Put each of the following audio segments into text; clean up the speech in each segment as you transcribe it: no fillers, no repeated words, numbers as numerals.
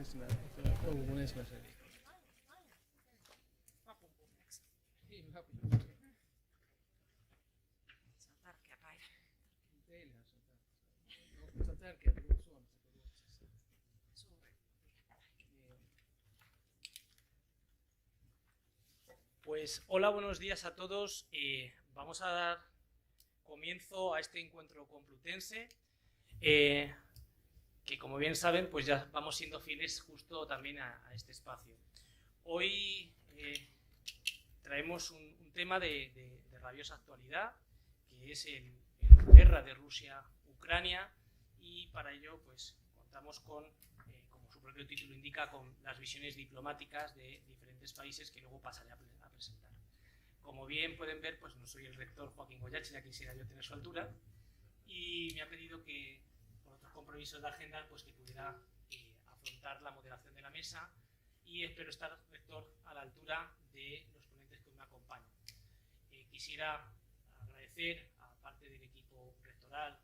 ensimmäisenä Se on tärkeä päivä. Teillähän se on tärkeää. Se on tärkeää kuin Suomessa kuin Ruotsissa. Suuri virhepäivä. Pues hola, buenos días a todos. Vamos a dar comienzo a este encuentro complutense, que como bien saben, pues ya vamos siendo fieles justo también a este espacio. Hoy traemos un tema de rabiosa actualidad, que es la guerra de Rusia-Ucrania, y para ello pues contamos con, como su propio título indica, con las visiones diplomáticas de diferentes países que luego pasaré a presentar. Como bien pueden ver, pues no soy el rector Joaquín Goyache, ya quisiera yo tener su altura, y me ha pedido que, por otros compromisos de agenda, pues que pudiera afrontar la moderación de la mesa, y espero estar, rector, a la altura de los ponentes que me acompañan. Quisiera agradecer a parte del equipo rectoral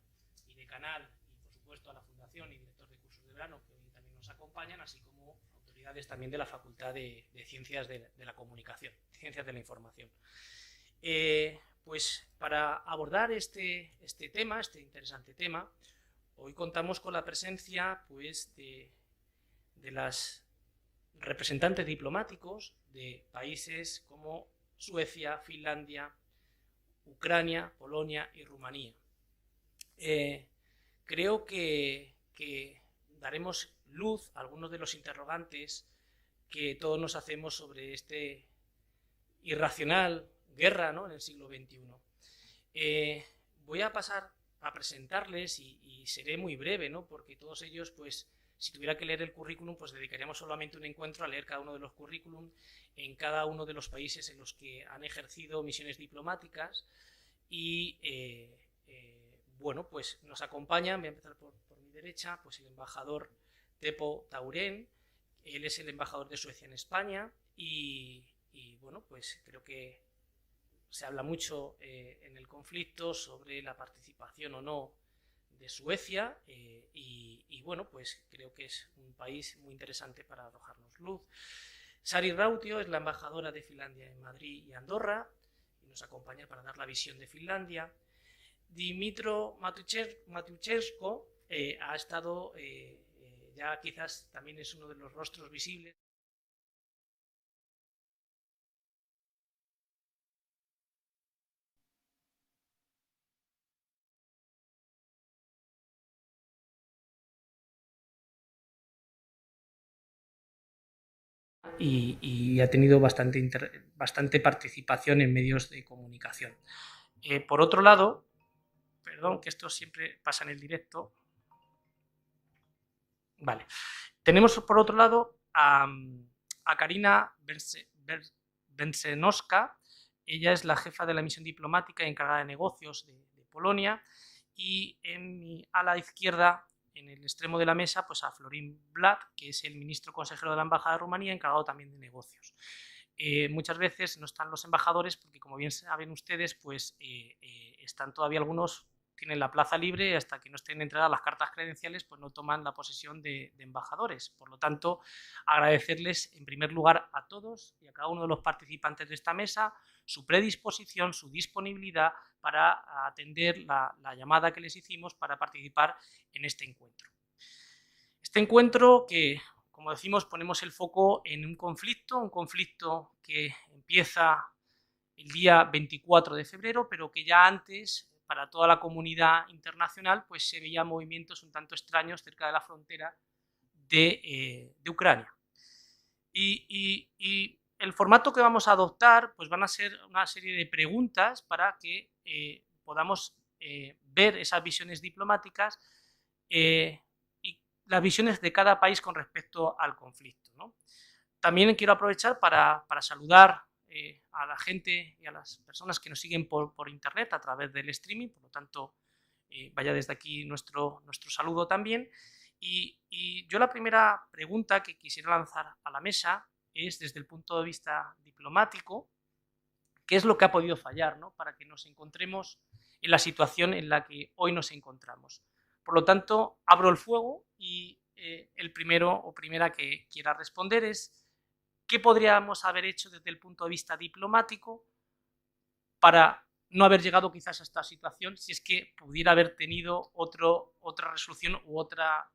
y decanal, y por supuesto a la Fundación y director de cursos de verano, que hoy también nos acompañan, así como autoridades también de la Facultad de Ciencias de la Comunicación, Ciencias de la Información. Pues para abordar este tema, este interesante tema, hoy contamos con la presencia pues, de las representantes diplomáticos de países como Suecia, Finlandia, Ucrania, Polonia y Rumanía. Creo que daremos luz a algunos de los interrogantes que todos nos hacemos sobre este irracional guerra, ¿no?, en el siglo XXI. Voy a pasar a presentarles y seré muy breve, ¿no?, porque todos ellos, pues, si tuviera que leer el currículum, pues dedicaríamos solamente un encuentro a leer cada uno de los currículum en cada uno de los países en los que han ejercido misiones diplomáticas. Y bueno, pues nos acompañan, voy a empezar por mi derecha, pues el embajador Teppo Tauren. Él es el embajador de Suecia en España y bueno, pues creo que se habla mucho en el conflicto sobre la participación o no de Suecia y bueno, pues creo que es un país muy interesante para arrojarnos luz. Sari Rautio es la embajadora de Finlandia en Madrid y Andorra y nos acompaña para dar la visión de Finlandia. Dimitro Matuchenko ha estado, ya quizás también es uno de los rostros visibles. Y ha tenido bastante participación en medios de comunicación. Por otro lado, perdón, que esto siempre pasa en el directo. Vale. Tenemos por otro lado a Karina Bensenowska. Ella es la jefa de la misión diplomática y encargada de negocios de Polonia. Y en mi ala izquierda, en el extremo de la mesa, pues a Florin Blat, que es el ministro consejero de la Embajada de Rumanía, encargado también de negocios. Muchas veces no están los embajadores porque, como bien saben ustedes, pues están todavía algunos, tienen la plaza libre y hasta que no estén entregadas las cartas credenciales, pues no toman la posesión de embajadores. Por lo tanto, agradecerles en primer lugar a todos y a cada uno de los participantes de esta mesa su predisposición, su disponibilidad para atender la llamada que les hicimos para participar en este encuentro. Este encuentro que, como decimos, ponemos el foco en un conflicto que empieza el día 24 de febrero, pero que ya antes, para toda la comunidad internacional, pues se veían movimientos un tanto extraños cerca de la frontera de Ucrania. Y el formato que vamos a adoptar pues van a ser una serie de preguntas para que podamos ver esas visiones diplomáticas y las visiones de cada país con respecto al conflicto, ¿no? También quiero aprovechar para saludar a la gente y a las personas que nos siguen por internet a través del streaming, por lo tanto vaya desde aquí nuestro saludo también. Y yo la primera pregunta que quisiera lanzar a la mesa es, desde el punto de vista diplomático, ¿qué es lo que ha podido fallar, ¿no?, para que nos encontremos en la situación en la que hoy nos encontramos? Por lo tanto, abro el fuego y el primero o primera que quiera responder es ¿qué podríamos haber hecho desde el punto de vista diplomático para no haber llegado quizás a esta situación si es que pudiera haber tenido otra resolución u otra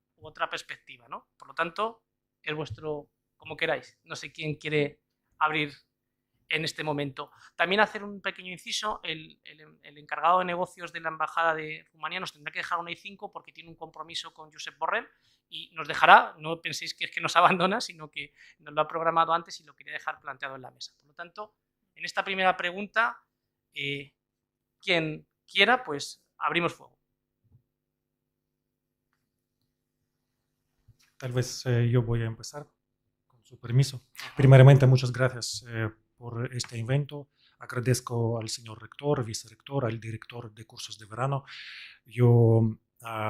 perspectiva, ¿no? Por lo tanto, es vuestro, como queráis. No sé quién quiere abrir en este momento. También hacer un pequeño inciso, el encargado de negocios de la Embajada de Rumanía nos tendrá que dejar una I5 porque tiene un compromiso con Josep Borrell y nos dejará, no penséis que es que nos abandona, sino que nos lo ha programado antes y lo quería dejar planteado en la mesa. Por lo tanto, en esta primera pregunta, quien quiera, pues abrimos fuego. Tal vez yo voy a empezar, con su permiso. Primeramente, muchas gracias por este evento. Agradezco al señor rector, vicerrector, al director de cursos de verano. Yo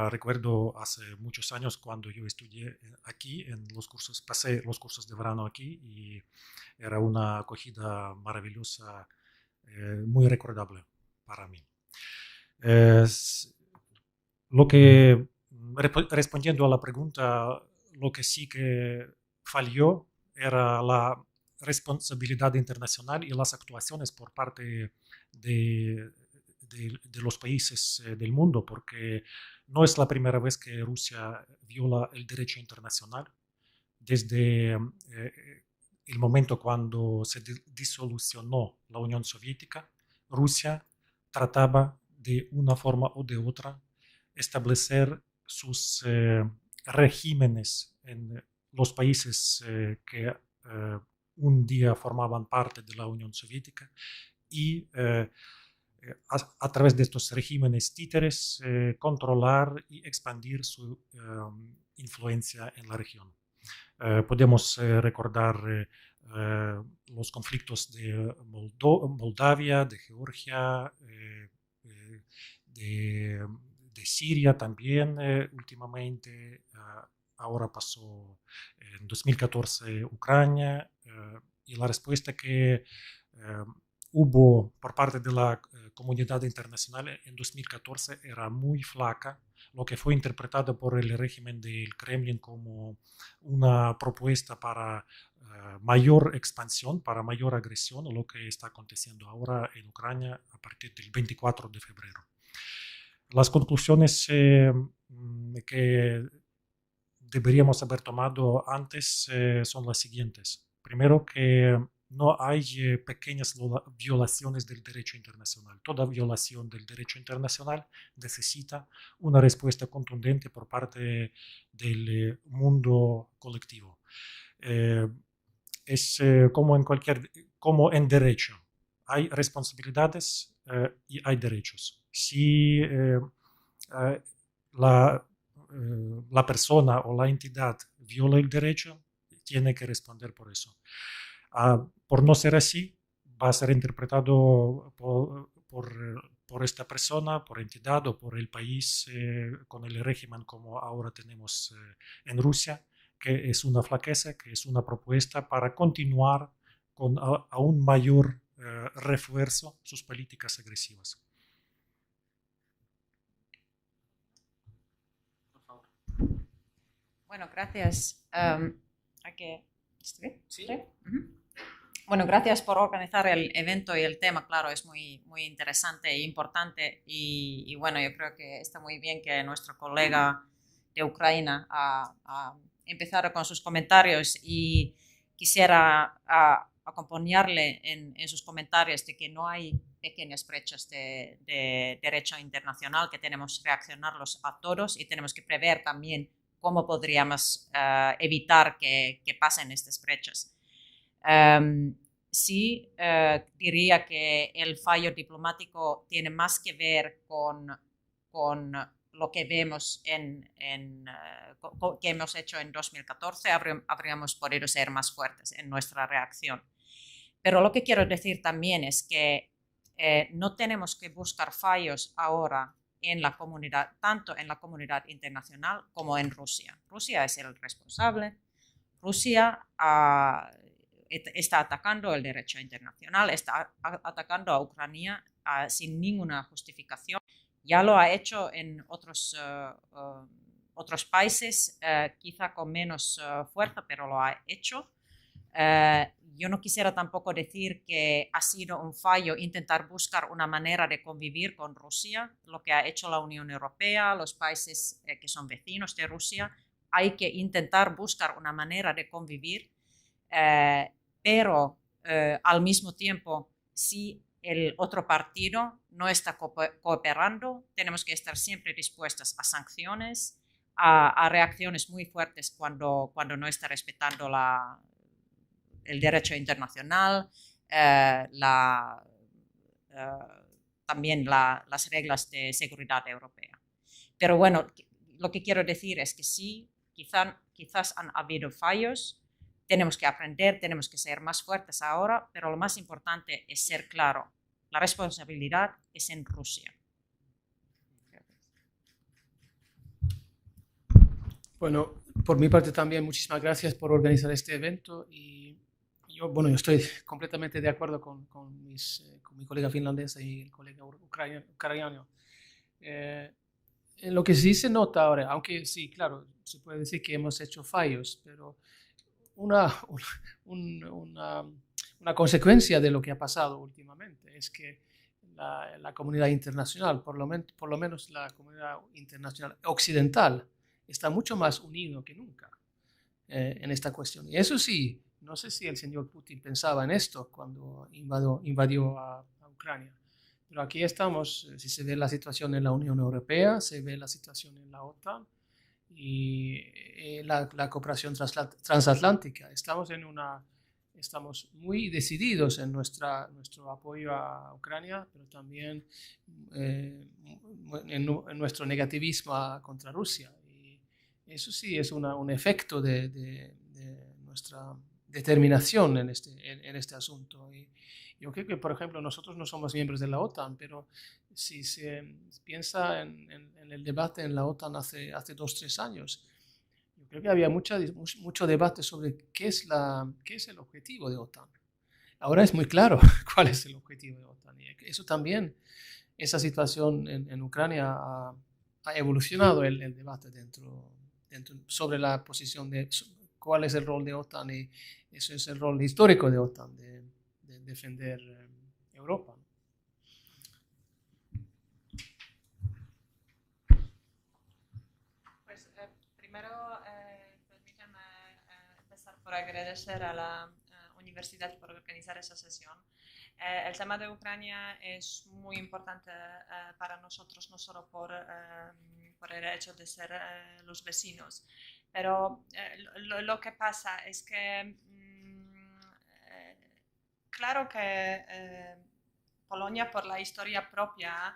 recuerdo hace muchos años cuando yo estudié aquí, pasé los cursos de verano aquí y era una acogida maravillosa, muy recordable para mí. Respondiendo a la pregunta, lo que sí que falló era la responsabilidad internacional y las actuaciones por parte de los países del mundo, porque no es la primera vez que Rusia viola el derecho internacional. Desde el momento cuando se disolucionó la Unión Soviética, Rusia trataba de una forma o de otra establecer sus regímenes en los países que un día formaban parte de la Unión Soviética y a través de estos regímenes títeres controlar y expandir su influencia en la región. Podemos recordar los conflictos de Moldavia, de Georgia, de Siria también últimamente. Ahora pasó en 2014 Ucrania y la respuesta que hubo por parte de la comunidad internacional en 2014 era muy flaca, lo que fue interpretado por el régimen del Kremlin como una propuesta para mayor expansión, para mayor agresión, lo que está aconteciendo ahora en Ucrania a partir del 24 de febrero. Las conclusiones que deberíamos haber tomado antes son las siguientes. Primero, que no hay pequeñas violaciones del derecho internacional. Toda violación del derecho internacional necesita una respuesta contundente por parte del mundo colectivo. Es como en derecho. Hay responsabilidades y hay derechos. Si la persona o la entidad viola el derecho, tiene que responder por eso. Por no ser así, va a ser interpretado por esta persona, por entidad o por el país con el régimen como ahora tenemos en Rusia, que es una flaqueza, que es una propuesta para continuar con aún mayor refuerzo sus políticas agresivas. Bueno, gracias. ¿Está bien? Sí. Bueno, gracias por organizar el evento y el tema, claro, es muy, muy interesante e importante y bueno, yo creo que está muy bien que nuestro colega de Ucrania ha empezado con sus comentarios y quisiera acompañarle en sus comentarios de que no hay pequeñas brechas de derecho internacional, que tenemos que reaccionarlos a todos y tenemos que prever también cómo podríamos evitar que pasen estas brechas. Sí, diría que el fallo diplomático tiene más que ver con lo que vemos que hemos hecho en 2014. Habríamos podido ser más fuertes en nuestra reacción. Pero lo que quiero decir también es que no tenemos que buscar fallos ahora en la comunidad, tanto en la comunidad internacional como en Rusia. Rusia es el responsable. Rusia está atacando el derecho internacional, está atacando a Ucrania sin ninguna justificación. Ya lo ha hecho en otros otros países, quizá con menos fuerza, pero lo ha hecho. Yo no quisiera tampoco decir que ha sido un fallo intentar buscar una manera de convivir con Rusia, lo que ha hecho la Unión Europea, los países que son vecinos de Rusia. Hay que intentar buscar una manera de convivir, pero al mismo tiempo, si el otro partido no está cooperando, tenemos que estar siempre dispuestos a sanciones, a reacciones muy fuertes cuando no está respetando el derecho internacional, también las reglas de seguridad europea. Pero bueno, lo que quiero decir es que sí, quizás han habido fallos, tenemos que aprender, tenemos que ser más fuertes ahora, pero lo más importante es ser claro, la responsabilidad es en Rusia. Bueno, por mi parte también muchísimas gracias por organizar este evento y yo estoy completamente de acuerdo con mi colega finlandesa y el colega ucraniano. Lo que sí se nota ahora, aunque sí, claro, se puede decir que hemos hecho fallos, pero una consecuencia de lo que ha pasado últimamente es que la comunidad internacional, por lo menos la comunidad internacional occidental, está mucho más unido que nunca en esta cuestión. Y eso sí, no sé si el señor Putin pensaba en esto cuando invadió a Ucrania, pero aquí estamos, si se ve la situación en la Unión Europea, se ve la situación en la OTAN y la cooperación transatlántica. Estamos muy decididos en nuestro apoyo a Ucrania, pero también en nuestro negativismo contra Rusia. Y eso sí es un efecto de nuestra determinación en este asunto. Y yo creo que, por ejemplo, nosotros no somos miembros de la OTAN, pero si se piensa en el debate en la OTAN hace 2-3 años, yo creo que había mucho debate sobre qué es el objetivo de OTAN. Ahora es muy claro cuál es el objetivo de OTAN. Y eso también, esa situación en Ucrania ha evolucionado el debate sobre la posición de cuál es el rol de OTAN, y eso es el rol histórico de OTAN, de defender Europa. Pues primero permítanme empezar por agradecer a la universidad por organizar esa sesión. El tema de Ucrania es muy importante para nosotros, no solo por el hecho de ser los vecinos, pero lo que pasa es que claro que Polonia, por la historia propia,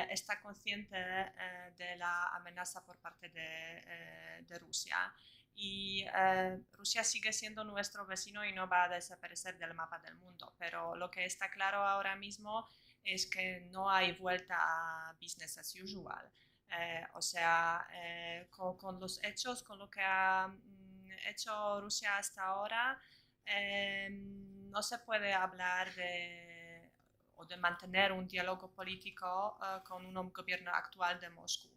está consciente de la amenaza por parte de Rusia. Y Rusia sigue siendo nuestro vecino y no va a desaparecer del mapa del mundo. Pero lo que está claro ahora mismo es que no hay vuelta a business as usual. O sea, con los hechos, con lo que ha hecho Rusia hasta ahora, no se puede hablar de mantener un diálogo político con un gobierno actual de Moscú.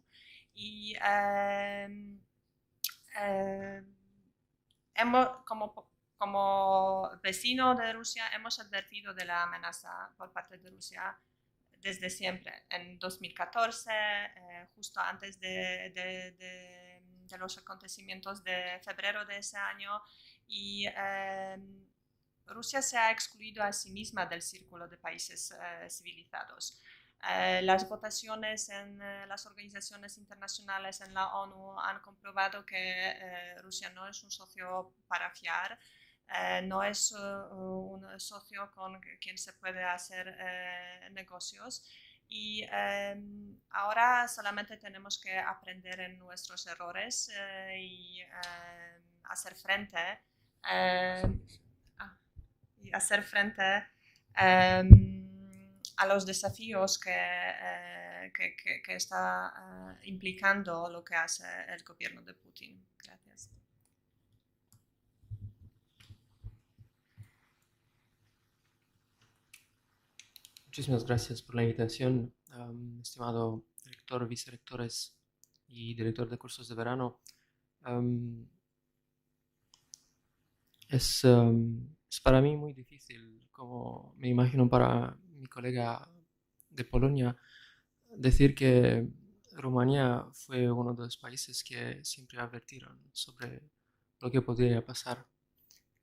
Y como vecino de Rusia hemos advertido de la amenaza por parte de Rusia desde siempre. En 2014, justo antes de los acontecimientos de febrero de ese año, y Rusia se ha excluido a sí misma del círculo de países civilizados. Las votaciones en las organizaciones internacionales, en la ONU, han comprobado que Rusia no es un socio para fiar, no es un socio con quien se puede hacer negocios. Y ahora solamente tenemos que aprender en nuestros errores y hacer frente a los desafíos que está implicando lo que hace el gobierno de Putin. Gracias. Muchísimas gracias por la invitación, estimado rector, vicerrectores y director de cursos de verano. Es para mí muy difícil, como me imagino para mi colega de Polonia, decir que Rumanía fue uno de los países que siempre advirtieron sobre lo que podría pasar.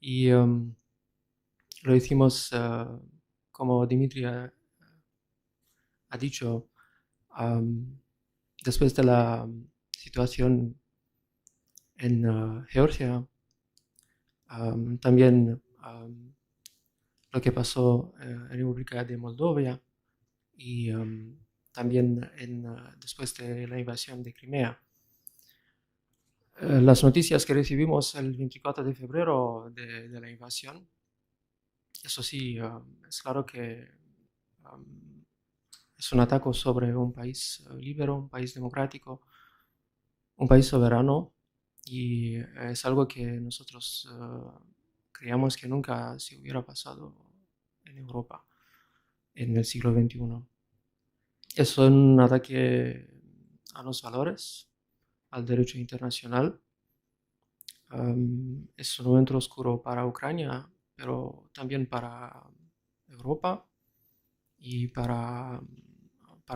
Y lo hicimos, como Dimitri ha dicho, después de la situación en Georgia, también lo que pasó en República de Moldova y también después de la invasión de Crimea. Las noticias que recibimos el 24 de febrero de la invasión, eso sí, es claro que es un ataque sobre un país libre, un país democrático, un país soberano, y es algo que nosotros creíamos que nunca se hubiera pasado en Europa en el siglo XXI. Es un ataque a los valores, al derecho internacional. Es un momento oscuro para Ucrania, pero también para Europa y para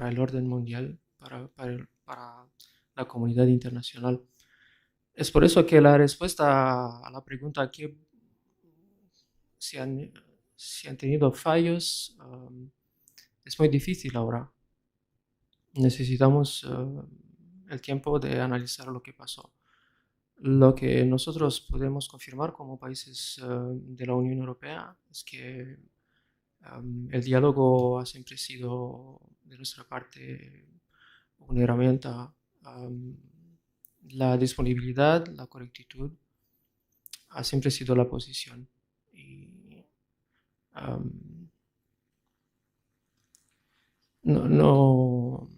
el orden mundial, para la comunidad internacional. Es por eso que la respuesta a la pregunta que si han tenido fallos es muy difícil ahora. Necesitamos el tiempo de analizar lo que pasó. Lo que nosotros podemos confirmar como países de la Unión Europea es que el diálogo ha siempre sido de nuestra parte una herramienta. La disponibilidad, la correctitud ha siempre sido la posición. Y, no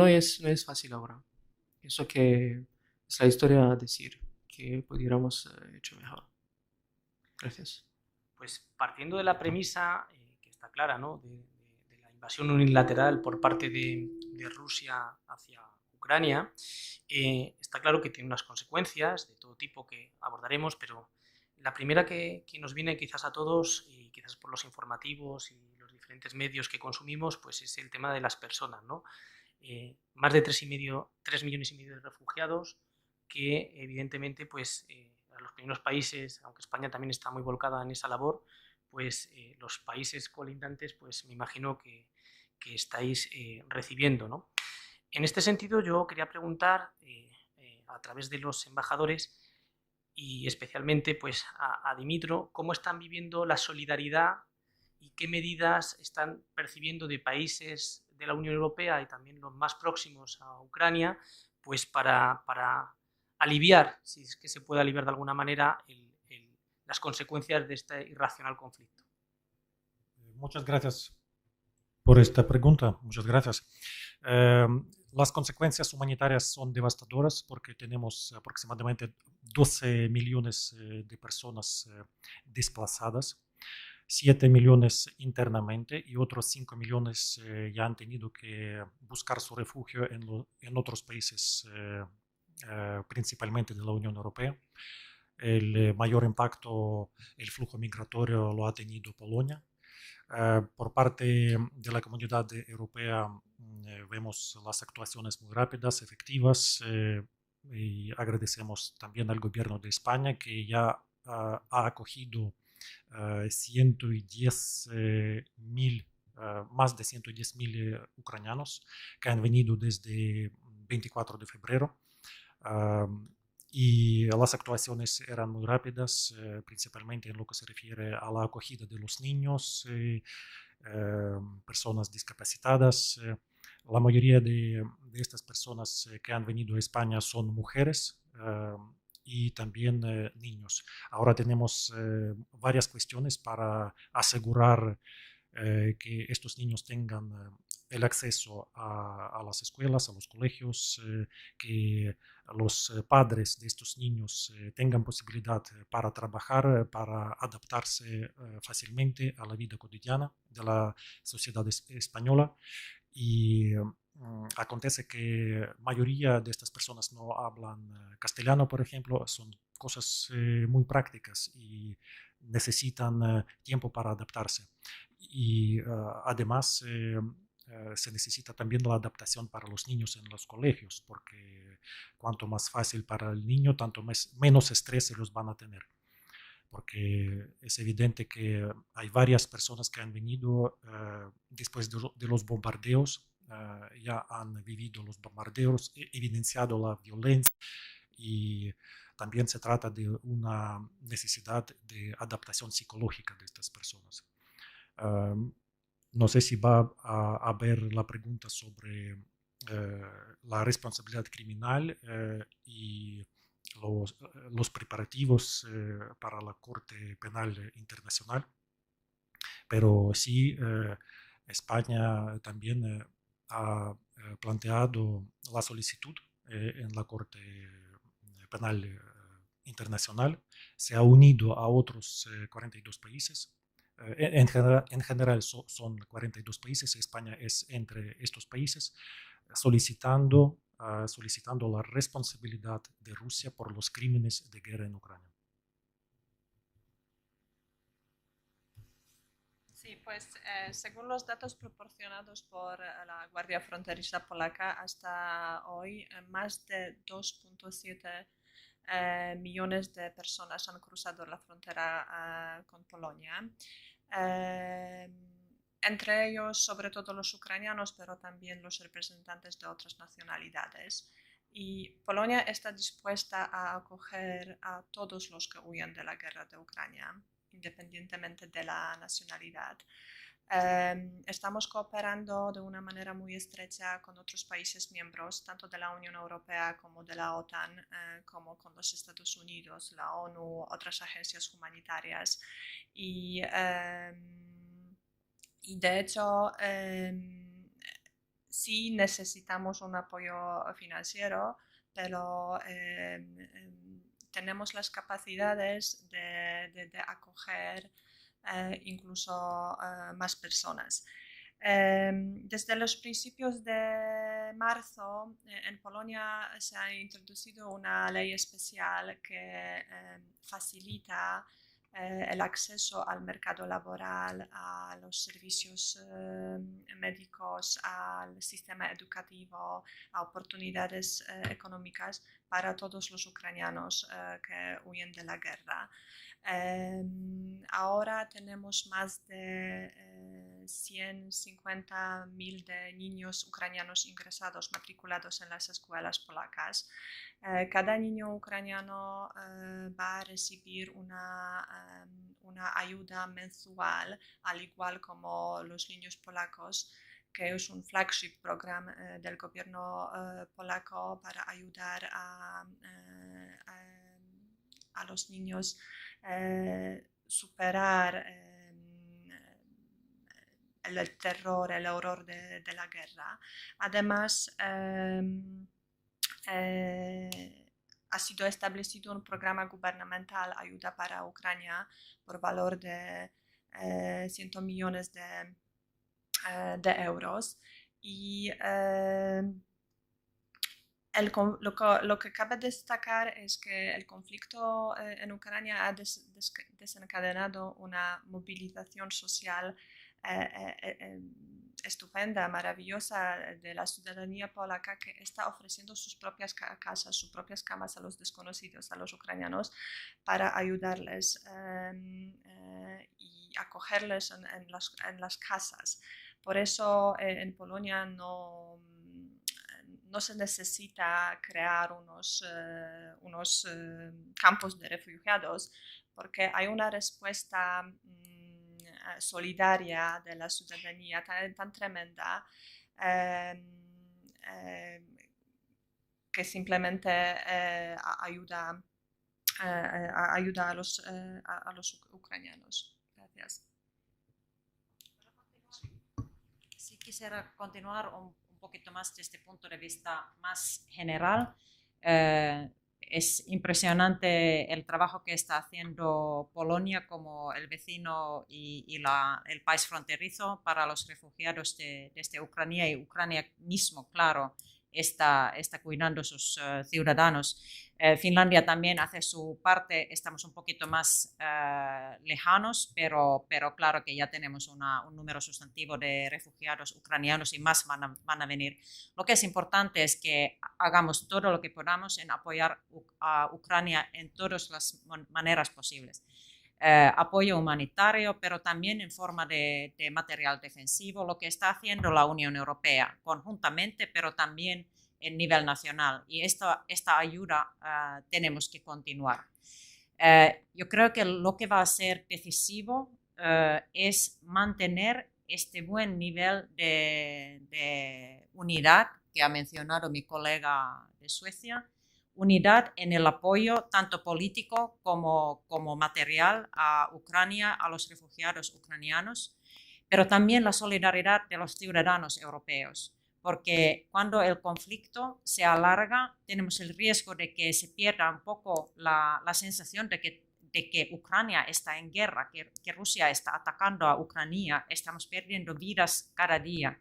es fácil ahora. Pienso que es la historia a decir que pudiéramos hecho mejor. Gracias. Pues partiendo de la premisa que está clara, ¿no? de la invasión unilateral por parte de Rusia hacia Ucrania, está claro que tiene unas consecuencias de todo tipo que abordaremos, pero la primera que nos viene quizás a todos, y quizás por los informativos y los diferentes medios que consumimos, pues es el tema de las personas, ¿no? Más de 3 millones y medio de refugiados que evidentemente pues a los primeros países, aunque España también está muy volcada en esa labor, pues los países colindantes pues me imagino que estáis recibiendo, ¿no? En este sentido yo quería preguntar a través de los embajadores y especialmente pues a Dimitro, cómo están viviendo la solidaridad y qué medidas están percibiendo de países de la Unión Europea y también los más próximos a Ucrania, pues para aliviar, si es que se puede aliviar de alguna manera, las consecuencias de este irracional conflicto. Muchas gracias por esta pregunta. Muchas gracias. Las consecuencias humanitarias son devastadoras porque tenemos aproximadamente 12 millones de personas desplazadas, 7 millones internamente y otros 5 millones ya han tenido que buscar su refugio en otros países, principalmente de la Unión Europea. El mayor impacto, el flujo migratorio lo ha tenido Polonia. Por parte de la comunidad europea vemos las actuaciones muy rápidas, efectivas, y agradecemos también al gobierno de España que ya ha acogido 110.000, más de 110.000 ucranianos que han venido desde 24 de febrero. Y las actuaciones eran muy rápidas, principalmente en lo que se refiere a la acogida de los niños, personas discapacitadas. La mayoría de estas personas que han venido a España son mujeres y también niños. Ahora tenemos varias cuestiones para asegurar que estos niños tengan el acceso a las escuelas, a los colegios, que los padres de estos niños tengan posibilidad para trabajar, para adaptarse fácilmente a la vida cotidiana de la sociedad española. Y acontece que mayoría de estas personas no hablan castellano, por ejemplo, son cosas muy prácticas y necesitan tiempo para adaptarse. Y además se necesita también la adaptación para los niños en los colegios, porque cuanto más fácil para el niño, tanto menos estrés ellos van a tener. Porque es evidente que hay varias personas que han venido después de los bombardeos, ya han vivido los bombardeos, evidenciado la violencia y también se trata de una necesidad de adaptación psicológica de estas personas. No sé si va a haber la pregunta sobre la responsabilidad criminal y los preparativos para la Corte Penal Internacional, pero sí España también ha planteado la solicitud en la Corte Penal Internacional, se ha unido a otros 42 países. En general son 42 países, España es entre estos países, solicitando la responsabilidad de Rusia por los crímenes de guerra en Ucrania. Sí, pues según los datos proporcionados por la Guardia Fronteriza Polaca, hasta hoy más de 2.7 millones de personas han cruzado la frontera con Polonia. Entre ellos, sobre todo los ucranianos, pero también los representantes de otras nacionalidades. Y Polonia está dispuesta a acoger a todos los que huyen de la guerra de Ucrania, independientemente de la nacionalidad. Estamos cooperando de una manera muy estrecha con otros países miembros, tanto de la Unión Europea como de la OTAN, como con los Estados Unidos, la ONU, otras agencias humanitarias. Y de hecho, sí necesitamos un apoyo financiero, pero tenemos las capacidades de acoger incluso más personas. Desde los principios de marzo en Polonia se ha introducido una ley especial que facilita el acceso al mercado laboral, a los servicios médicos, al sistema educativo, a oportunidades económicas para todos los ucranianos que huyen de la guerra. Ahora tenemos más de 150.000 de niños ucranianos ingresados, matriculados en las escuelas polacas. Cada niño ucraniano va a recibir una ayuda mensual, al igual como los niños polacos, que es un flagship program del gobierno polaco para ayudar a los niños superar el terror, el horror de la guerra. Además, ha sido establecido un programa gubernamental Ayuda para Ucrania por valor de 100 millones de euros. Y lo que cabe destacar es que el conflicto en Ucrania ha desencadenado una movilización social estupenda, maravillosa de la ciudadanía polaca, que está ofreciendo sus propias casas, sus propias camas a los desconocidos, a los ucranianos, para ayudarles y acogerles en las casas. Por eso en Polonia no se necesita crear unos campos de refugiados, porque hay una respuesta solidaria de la ciudadanía tan tremenda que simplemente ayuda a los ucranianos. Gracias. Sí, quisiera continuar un poquito más desde este punto de vista más general. es impresionante el trabajo que está haciendo Polonia como el vecino y el país fronterizo para los refugiados desde Ucrania, y Ucrania mismo, claro, está cuidando a sus ciudadanos. Finlandia también hace su parte, estamos un poquito más lejanos, pero claro que ya tenemos un número sustantivo de refugiados ucranianos y más van a venir. Lo que es importante es que hagamos todo lo que podamos en apoyar a Ucrania en todas las maneras posibles. Apoyo humanitario, pero también en forma de material defensivo, lo que está haciendo la Unión Europea conjuntamente, pero también en nivel nacional. Y esta ayuda tenemos que continuar. Yo creo que lo que va a ser decisivo es mantener este buen nivel de unidad que ha mencionado mi colega de Suecia, unidad en el apoyo tanto político como material a Ucrania, a los refugiados ucranianos, pero también la solidaridad de los ciudadanos europeos, porque cuando el conflicto se alarga tenemos el riesgo de que se pierda un poco la sensación de que Ucrania está en guerra, que Rusia está atacando a Ucrania, estamos perdiendo vidas cada día.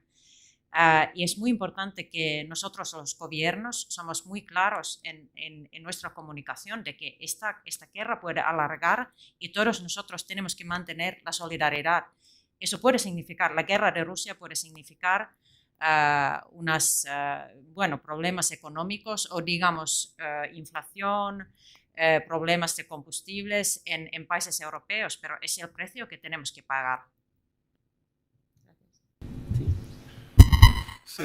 Y es muy importante que nosotros los gobiernos somos muy claros en nuestra comunicación de que esta guerra puede alargar y todos nosotros tenemos que mantener la solidaridad. Eso puede significar, la guerra de Rusia puede significar problemas económicos o digamos inflación, problemas de combustibles en países europeos, pero es el precio que tenemos que pagar. Sí,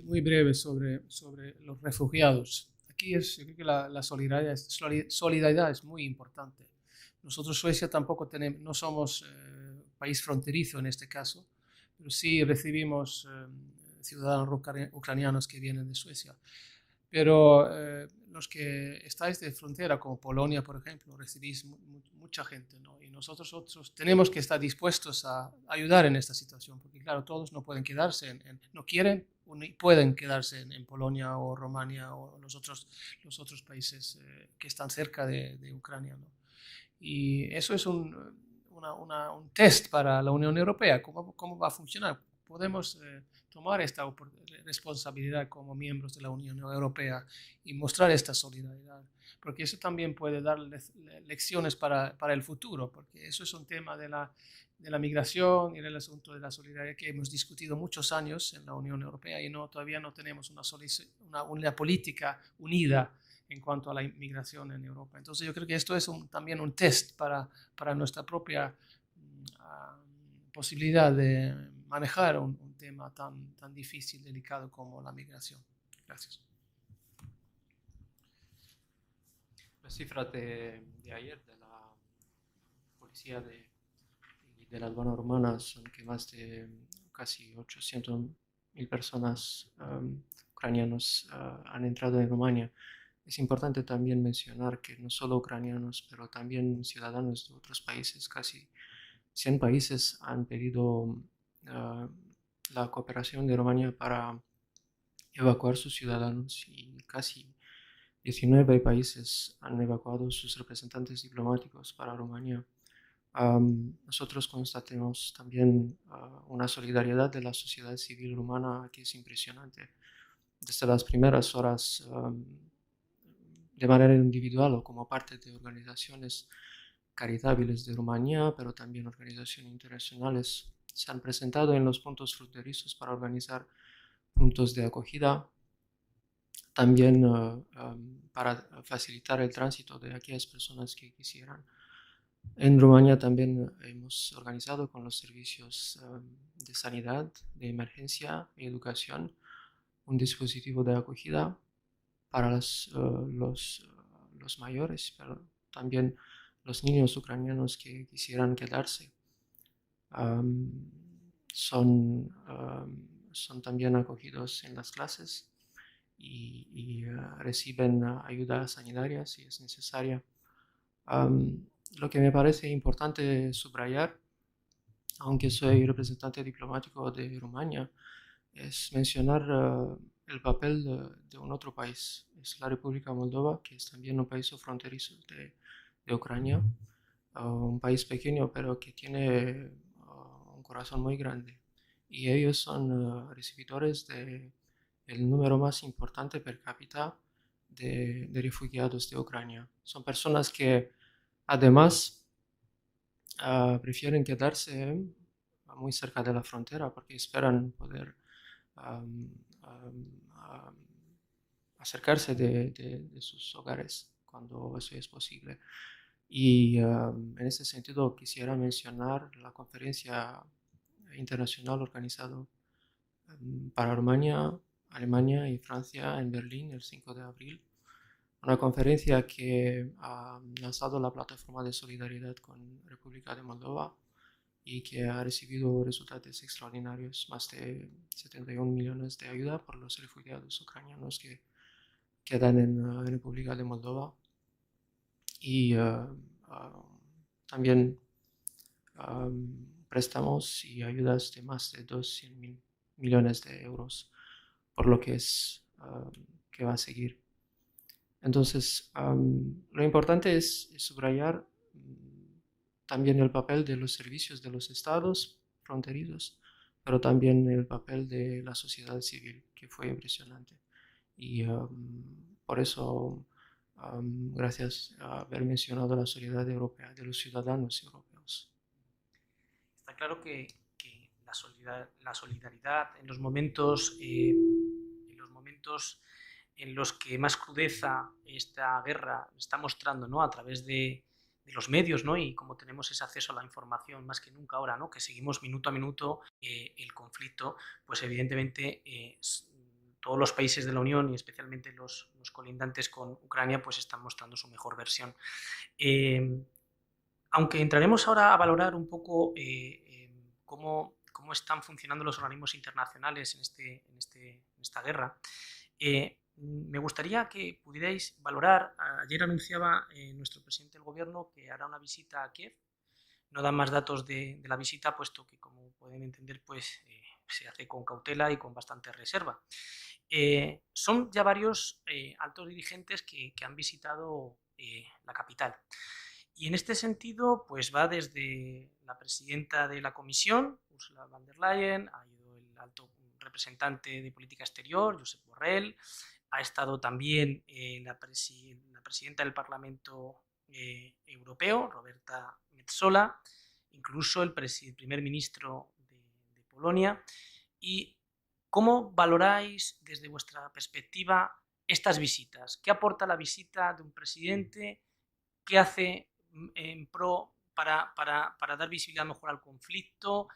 muy breve sobre los refugiados. Aquí yo creo que la solidaridad es muy importante. Nosotros, Suecia, tampoco no somos país fronterizo en este caso, pero sí recibimos ciudadanos ucranianos que vienen de Suecia. Pero los que estáis de frontera, como Polonia, por ejemplo, recibís mucha gente, ¿no? Y nosotros tenemos que estar dispuestos a ayudar en esta situación, porque claro, todos no pueden quedarse, no quieren ni pueden quedarse en Polonia o Rumania o los otros países que están cerca de Ucrania, ¿no? Y eso es un test para la Unión Europea, cómo va a funcionar. Podemos tomar esta responsabilidad como miembros de la Unión Europea y mostrar esta solidaridad, porque eso también puede dar lecciones para el futuro, porque eso es un tema de la migración y del asunto de la solidaridad que hemos discutido muchos años en la Unión Europea y todavía no tenemos una política unida en cuanto a la inmigración en Europa. Entonces yo creo que esto es también un test para nuestra propia posibilidad de manejar un tema tan difícil, delicado como la migración. Gracias. Las cifras de ayer de la policía de la aduana rumana son que más de casi 800.000 personas ucranianos han entrado en Rumania. Es importante también mencionar que no solo ucranianos, pero también ciudadanos de otros países, casi 100 países han pedido la cooperación de Rumania para evacuar sus ciudadanos y casi 19 países han evacuado sus representantes diplomáticos para Rumania. Nosotros constatamos también una solidaridad de la sociedad civil rumana que es impresionante. Desde las primeras horas, de manera individual o como parte de organizaciones caritables de Rumanía, pero también organizaciones internacionales, se han presentado en los puntos fronterizos para organizar puntos de acogida, también para facilitar el tránsito de aquellas personas que quisieran. En Rumania también hemos organizado con los servicios de sanidad, de emergencia y educación un dispositivo de acogida para los mayores, pero también los niños ucranianos que quisieran quedarse. Son también acogidos en las clases y reciben ayuda sanitaria si es necesaria. Lo que me parece importante subrayar, aunque soy representante diplomático de Rumania, es mencionar el papel de un otro país. Es la República Moldova, que es también un país fronterizo de Ucrania, un país pequeño, pero que tiene un corazón muy grande. Y ellos son recibidores del número más importante per cápita de refugiados de Ucrania. Son personas que además prefieren quedarse muy cerca de la frontera porque esperan poder acercarse de sus hogares cuando eso es posible. Y en ese sentido quisiera mencionar la conferencia internacional organizada para Alemania y Francia en Berlín el 5 de abril. Una conferencia que ha lanzado la plataforma de solidaridad con República de Moldova y que ha recibido resultados extraordinarios, más de 71 millones de ayuda por los refugiados ucranianos que quedan en República de Moldova. Y también préstamos y ayudas de más de 200 millones de euros, por lo que es que va a seguir. Entonces, lo importante es subrayar también el papel de los servicios de los estados fronterizos, pero también el papel de la sociedad civil, que fue impresionante. Y por eso, gracias a haber mencionado la solidaridad europea, de los ciudadanos europeos. Está claro que la solidaridad en los momentos en los que más crudeza esta guerra está mostrando, ¿no? A través de los medios, ¿no? Y como tenemos ese acceso a la información más que nunca ahora, ¿no? Que seguimos minuto a minuto el conflicto, pues evidentemente todos los países de la Unión y especialmente los colindantes con Ucrania pues están mostrando su mejor versión. Aunque entraremos ahora a valorar un poco cómo están funcionando los organismos internacionales en esta guerra, me gustaría que pudierais valorar. Ayer anunciaba nuestro presidente del gobierno que hará una visita a Kiev. No dan más datos de la visita, puesto que, como pueden entender, pues se hace con cautela y con bastante reserva. Son ya varios altos dirigentes que han visitado la capital. Y en este sentido, pues va desde la presidenta de la Comisión, Ursula von der Leyen, ha ido el alto representante de política exterior, Josep Borrell, ha estado también la presidenta del Parlamento Europeo, Roberta Metsola, incluso el primer ministro de Polonia. ¿Y cómo valoráis desde vuestra perspectiva estas visitas? ¿Qué aporta la visita de un presidente? ¿Qué hace en pro para dar visibilidad mejor al conflicto?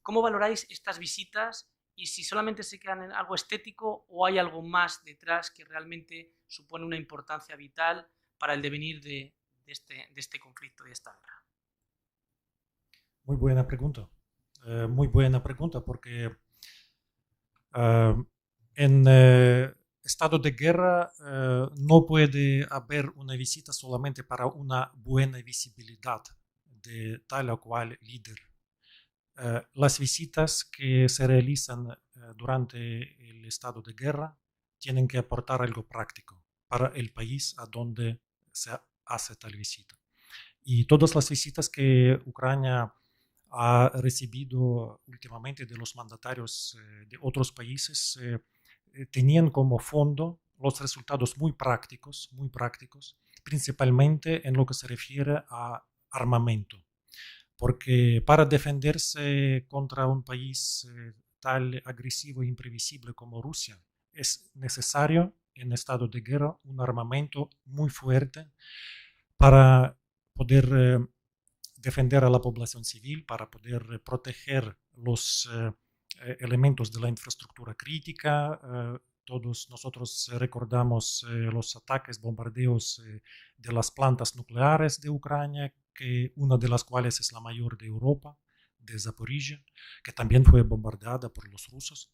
¿Cómo valoráis estas visitas? Y si solamente se quedan en algo estético o hay algo más detrás que realmente supone una importancia vital para el devenir de este conflicto, de esta guerra. Muy buena pregunta. Muy buena pregunta porque en estado de guerra no puede haber una visita solamente para una buena visibilidad de tal o cual líder. Las visitas que se realizan durante el estado de guerra tienen que aportar algo práctico para el país a donde se hace tal visita. Y todas las visitas que Ucrania ha recibido últimamente de los mandatarios de otros países tenían como fondo los resultados muy prácticos, principalmente en lo que se refiere a armamento. Porque para defenderse contra un país tal agresivo e imprevisible como Rusia, es necesario en estado de guerra un armamento muy fuerte para poder defender a la población civil, para poder proteger los elementos de la infraestructura crítica. Todos nosotros recordamos los ataques, bombardeos de las plantas nucleares de Ucrania, que una de las cuales es la mayor de Europa, de Zaporizhia, que también fue bombardeada por los rusos.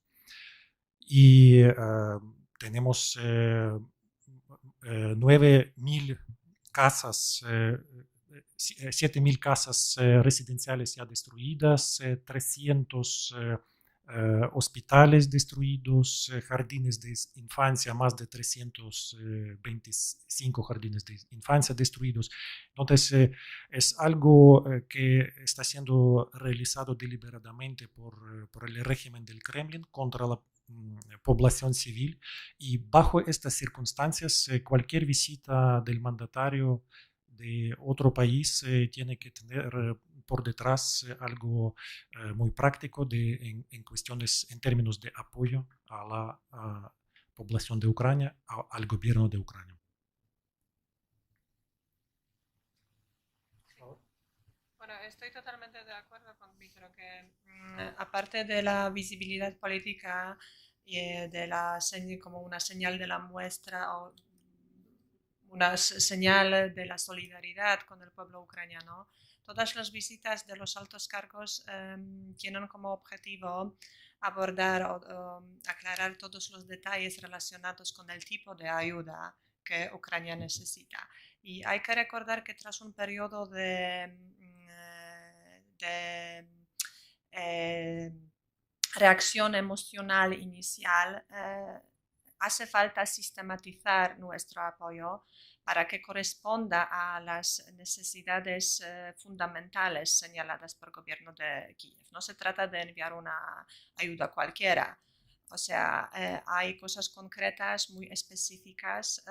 Y tenemos 9.000 casas, 7.000 casas residenciales ya destruidas, 300 hospitales destruidos, jardines de infancia, más de 325 jardines de infancia destruidos. Entonces, es algo que está siendo realizado deliberadamente por el régimen del Kremlin contra la población civil, y bajo estas circunstancias cualquier visita del mandatario de otro país tiene que tener por detrás algo muy práctico en cuestiones, en términos de apoyo a la población de Ucrania, al gobierno de Ucrania. Bueno, estoy totalmente de acuerdo con Víctor, que aparte de la visibilidad política y de la como una señal de la muestra o una señal de la solidaridad con el pueblo ucraniano, todas las visitas de los altos cargos tienen como objetivo abordar o aclarar todos los detalles relacionados con el tipo de ayuda que Ucrania necesita. Y hay que recordar que tras un periodo de reacción emocional inicial, hace falta sistematizar nuestro apoyo para que corresponda a las necesidades fundamentales señaladas por el gobierno de Kiev. No se trata de enviar una ayuda cualquiera. O sea, hay cosas concretas, muy específicas,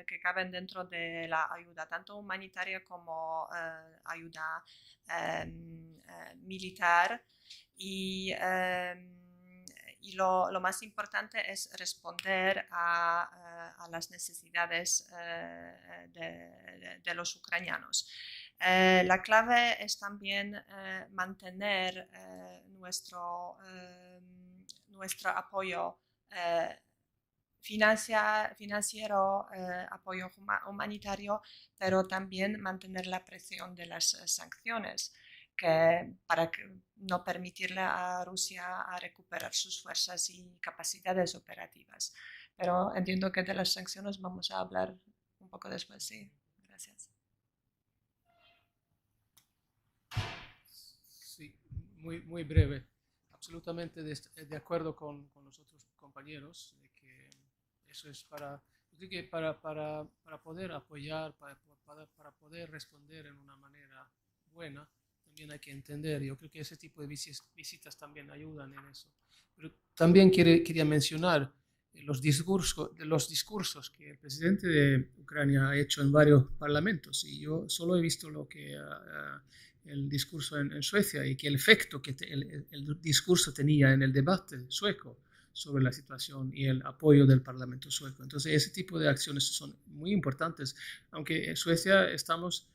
que caben dentro de la ayuda, tanto humanitaria como ayuda militar. Y lo más importante es responder a las necesidades de los ucranianos. La clave es también mantener nuestro apoyo financiero, apoyo humanitario, pero también mantener la presión de las sanciones, para no permitirle a Rusia a recuperar sus fuerzas y capacidades operativas. Pero entiendo que de las sanciones vamos a hablar un poco después. Sí, gracias. Sí, muy breve. Absolutamente de acuerdo con los otros compañeros, de que eso es yo creo que para poder apoyar, para poder responder en una manera buena, también hay que entender. Yo creo que ese tipo de visitas también ayudan en eso. Pero también quería mencionar los discursos que el presidente de Ucrania ha hecho en varios parlamentos, y yo solo he visto el discurso en Suecia, y que el efecto que el discurso tenía en el debate sueco sobre la situación y el apoyo del Parlamento sueco. Entonces, ese tipo de acciones son muy importantes, aunque en Suecia estamos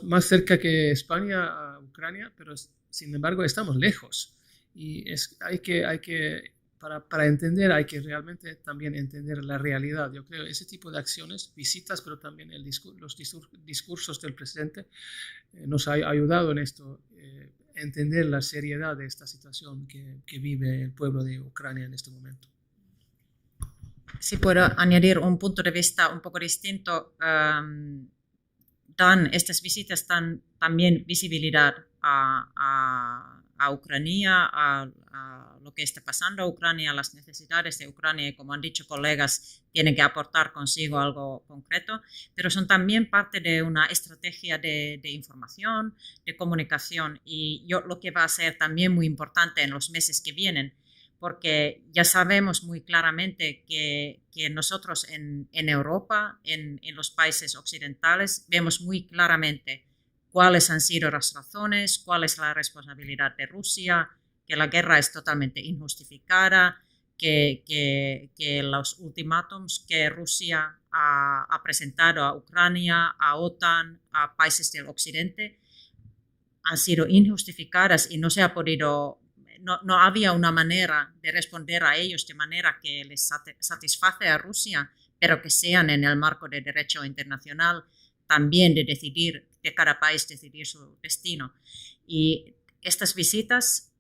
más cerca que España a Ucrania, pero sin embargo estamos lejos. Y para entender, hay que realmente también entender la realidad. Yo creo que ese tipo de acciones, visitas, pero también los discursos del presidente nos ha ayudado en esto, entender la seriedad de esta situación que vive el pueblo de Ucrania en este momento. Si puedo añadir un punto de vista un poco distinto, estas visitas dan también visibilidad a Ucrania, a lo que está pasando a Ucrania, a las necesidades de Ucrania, y como han dicho colegas, tienen que aportar consigo algo concreto, pero son también parte de una estrategia de información, de comunicación, y lo que va a ser también muy importante en los meses que vienen, porque ya sabemos muy claramente que nosotros en Europa, en los países occidentales, vemos muy claramente cuáles han sido las razones, cuál es la responsabilidad de Rusia, que la guerra es totalmente injustificada, que los ultimátums que Rusia ha presentado a Ucrania, a OTAN, a países del occidente, han sido injustificadas y no se ha podido... No había una manera de responder a ellos de manera que les satisface a Rusia, pero que sean en el marco del derecho internacional, también de cada país decidir su destino. Y estas visitas,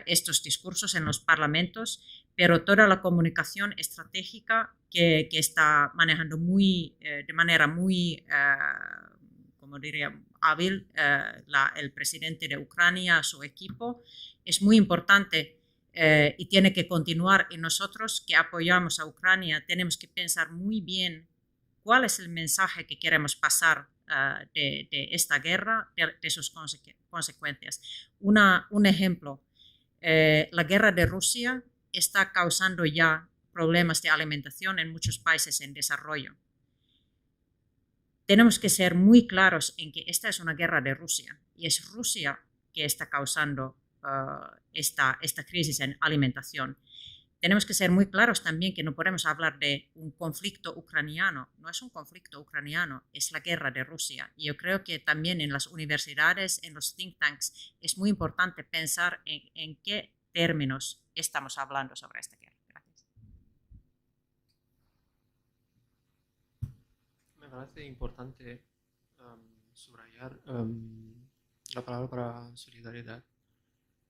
estos discursos en los parlamentos, pero toda la comunicación estratégica que está manejando de manera muy, como diría, hábil el presidente de Ucrania, su equipo, es muy importante y tiene que continuar. Y nosotros que apoyamos a Ucrania tenemos que pensar muy bien cuál es el mensaje que queremos pasar de esta guerra, de sus consecuencias. Un ejemplo, la guerra de Rusia está causando ya problemas de alimentación en muchos países en desarrollo. Tenemos que ser muy claros en que esta es una guerra de Rusia y es Rusia que está causando esta crisis en alimentación. Tenemos que ser muy claros también que no podemos hablar de un conflicto ucraniano. No es un conflicto ucraniano, es la guerra de Rusia. Y yo creo que también en las universidades, en los think tanks, es muy importante pensar en qué términos estamos hablando sobre esta guerra. Gracias. Me parece importante subrayar la palabra para solidaridad.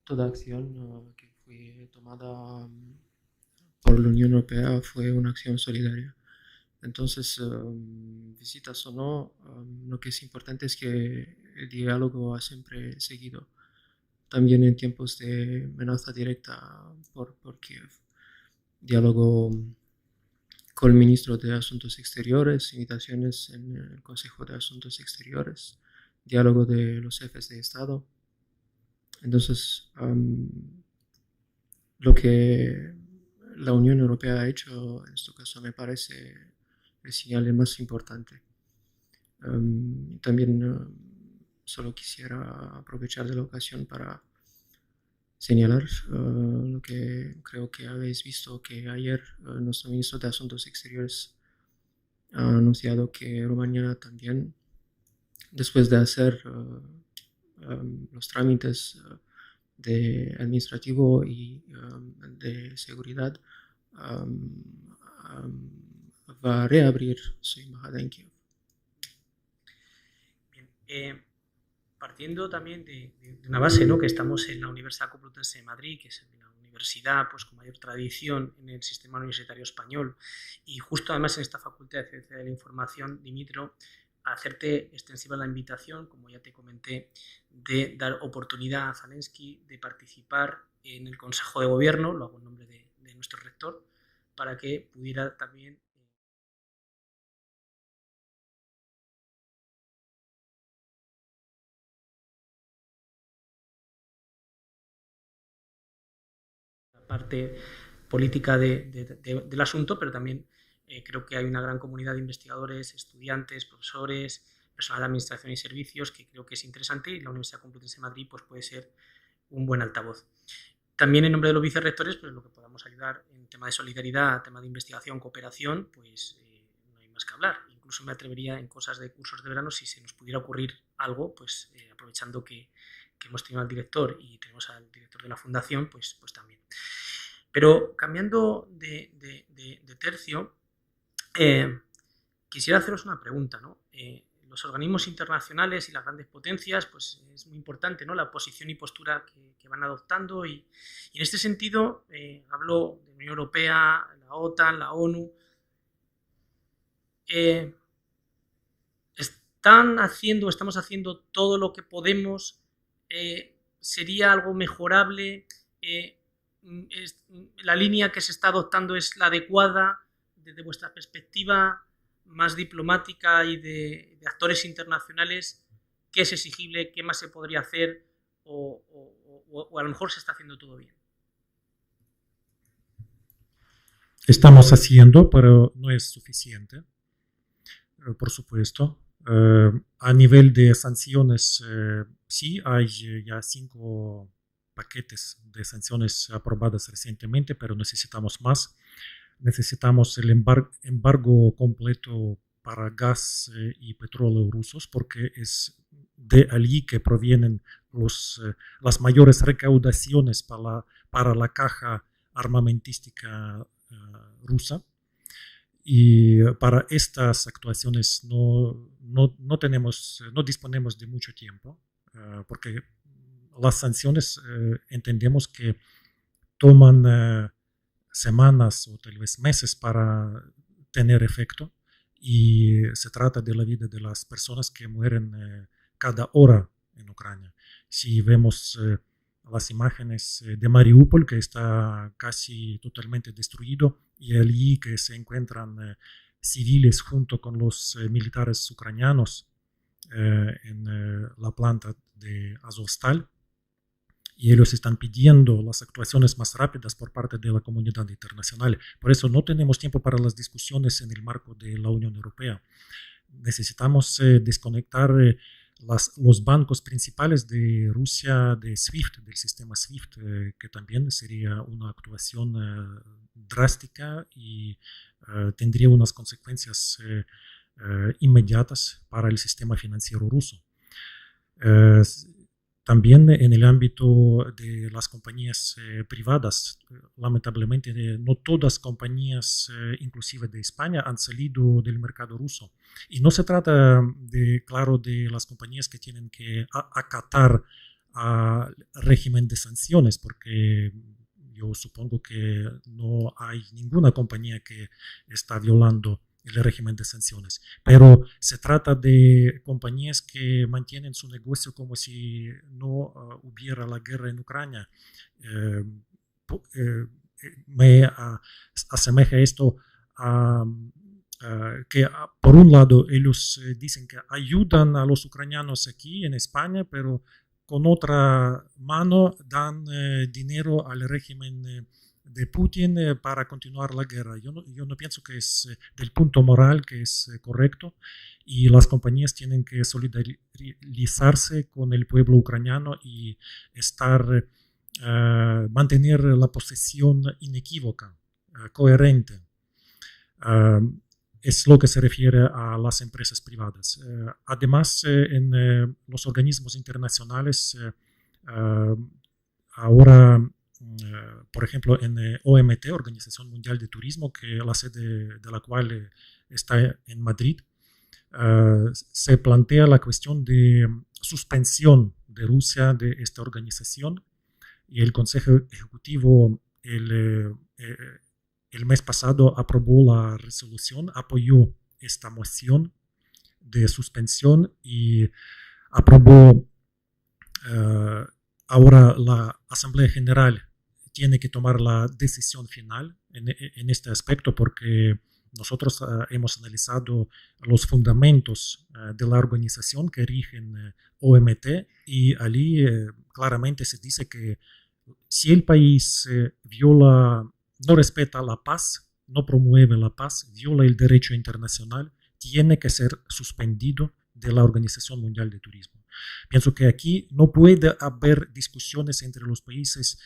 Toda acción que fue tomada por la Unión Europea fue una acción solidaria. Entonces, visitas o no, lo que es importante es que el diálogo ha siempre seguido. También en tiempos de amenaza directa por Kiev. Diálogo con el ministro de Asuntos Exteriores, invitaciones en el Consejo de Asuntos Exteriores, diálogo de los jefes de Estado. Entonces, lo que la Unión Europea ha hecho en este caso me parece el señal más importante. También solo quisiera aprovechar de la ocasión para señalar lo que creo que habéis visto, que ayer nuestro ministro de Asuntos Exteriores ha anunciado que Rumanía también, después de hacer los trámites de administrativo y de seguridad, va a reabrir su embajada en Kiev. Bien, partiendo también de una base, ¿no?, que estamos en la Universidad Complutense de Madrid, que es la universidad pues, con mayor tradición en el sistema universitario español, y justo además en esta Facultad de Ciencia de la Información, Dimitro, hacerte extensiva la invitación, como ya te comenté, de dar oportunidad a Zelensky de participar en el Consejo de Gobierno, lo hago en nombre de nuestro rector, para que pudiera también la parte política del asunto, pero también creo que hay una gran comunidad de investigadores, estudiantes, profesores, personal de administración y servicios, que creo que es interesante, y la Universidad Complutense de Madrid pues, puede ser un buen altavoz. También en nombre de los vicerrectores, pues lo que podamos ayudar en tema de solidaridad, tema de investigación, cooperación, pues no hay más que hablar. Incluso me atrevería en cosas de cursos de verano, si se nos pudiera ocurrir algo, pues aprovechando que hemos tenido al director y tenemos al director de la fundación, pues también. Pero cambiando de tercio, quisiera haceros una pregunta, ¿no? Los organismos internacionales y las grandes potencias, pues es muy importante, ¿no?, la posición y postura que van adoptando, y en este sentido hablo de la Unión Europea, la OTAN, la ONU. Estamos haciendo todo lo que podemos. ¿Sería algo mejorable? ¿La línea que se está adoptando es la adecuada desde vuestra perspectiva más diplomática y de actores internacionales? ¿Qué es exigible? ¿Qué más se podría hacer? O a lo mejor se está haciendo todo bien. Estamos haciendo, pero no es suficiente, por supuesto. A nivel de sanciones, sí, hay ya 5 paquetes de sanciones aprobadas recientemente, pero necesitamos más. Necesitamos el embargo completo para gas y petróleo rusos, porque es de allí que provienen las mayores recaudaciones para la caja armamentística rusa. Y para estas actuaciones no disponemos de mucho tiempo, porque las sanciones entendemos que toman semanas o tal vez meses para tener efecto, y se trata de la vida de las personas que mueren cada hora en Ucrania. Si vemos las imágenes de Mariupol, que está casi totalmente destruido, y allí que se encuentran civiles junto con los militares ucranianos en la planta de Azovstal, y ellos están pidiendo las actuaciones más rápidas por parte de la comunidad internacional. Por eso no tenemos tiempo para las discusiones en el marco de la Unión Europea. Necesitamos desconectar los bancos principales de Rusia de SWIFT, del sistema SWIFT, que también sería una actuación drástica y tendría unas consecuencias inmediatas para el sistema financiero ruso. También en el ámbito de las compañías privadas, lamentablemente no todas compañías, inclusive de España, han salido del mercado ruso. Y no se trata, claro, de las compañías que tienen que acatar al régimen de sanciones, porque yo supongo que no hay ninguna compañía que está violando el régimen de sanciones, pero se trata de compañías que mantienen su negocio como si no hubiera la guerra en Ucrania. Me asemeja esto a que por un lado ellos dicen que ayudan a los ucranianos aquí en España, pero con otra mano dan dinero al régimen de Putin para continuar la guerra. Yo no pienso que es del punto moral que es correcto, y las compañías tienen que solidarizarse con el pueblo ucraniano y mantener la posición inequívoca, coherente. Es lo que se refiere a las empresas privadas. Además, en los organismos internacionales, ahora, por ejemplo, en OMT, Organización Mundial de Turismo, que la sede de la cual está en Madrid, se plantea la cuestión de suspensión de Rusia de esta organización, y el Consejo Ejecutivo el mes pasado aprobó la resolución, apoyó esta moción de suspensión y aprobó. Ahora la Asamblea General tiene que tomar la decisión final en este aspecto, porque nosotros hemos analizado los fundamentos de la organización que rigen OMT, y allí claramente se dice que si el país no respeta la paz, no promueve la paz, viola el derecho internacional, tiene que ser suspendido de la Organización Mundial de Turismo. Pienso que aquí no puede haber discusiones entre los países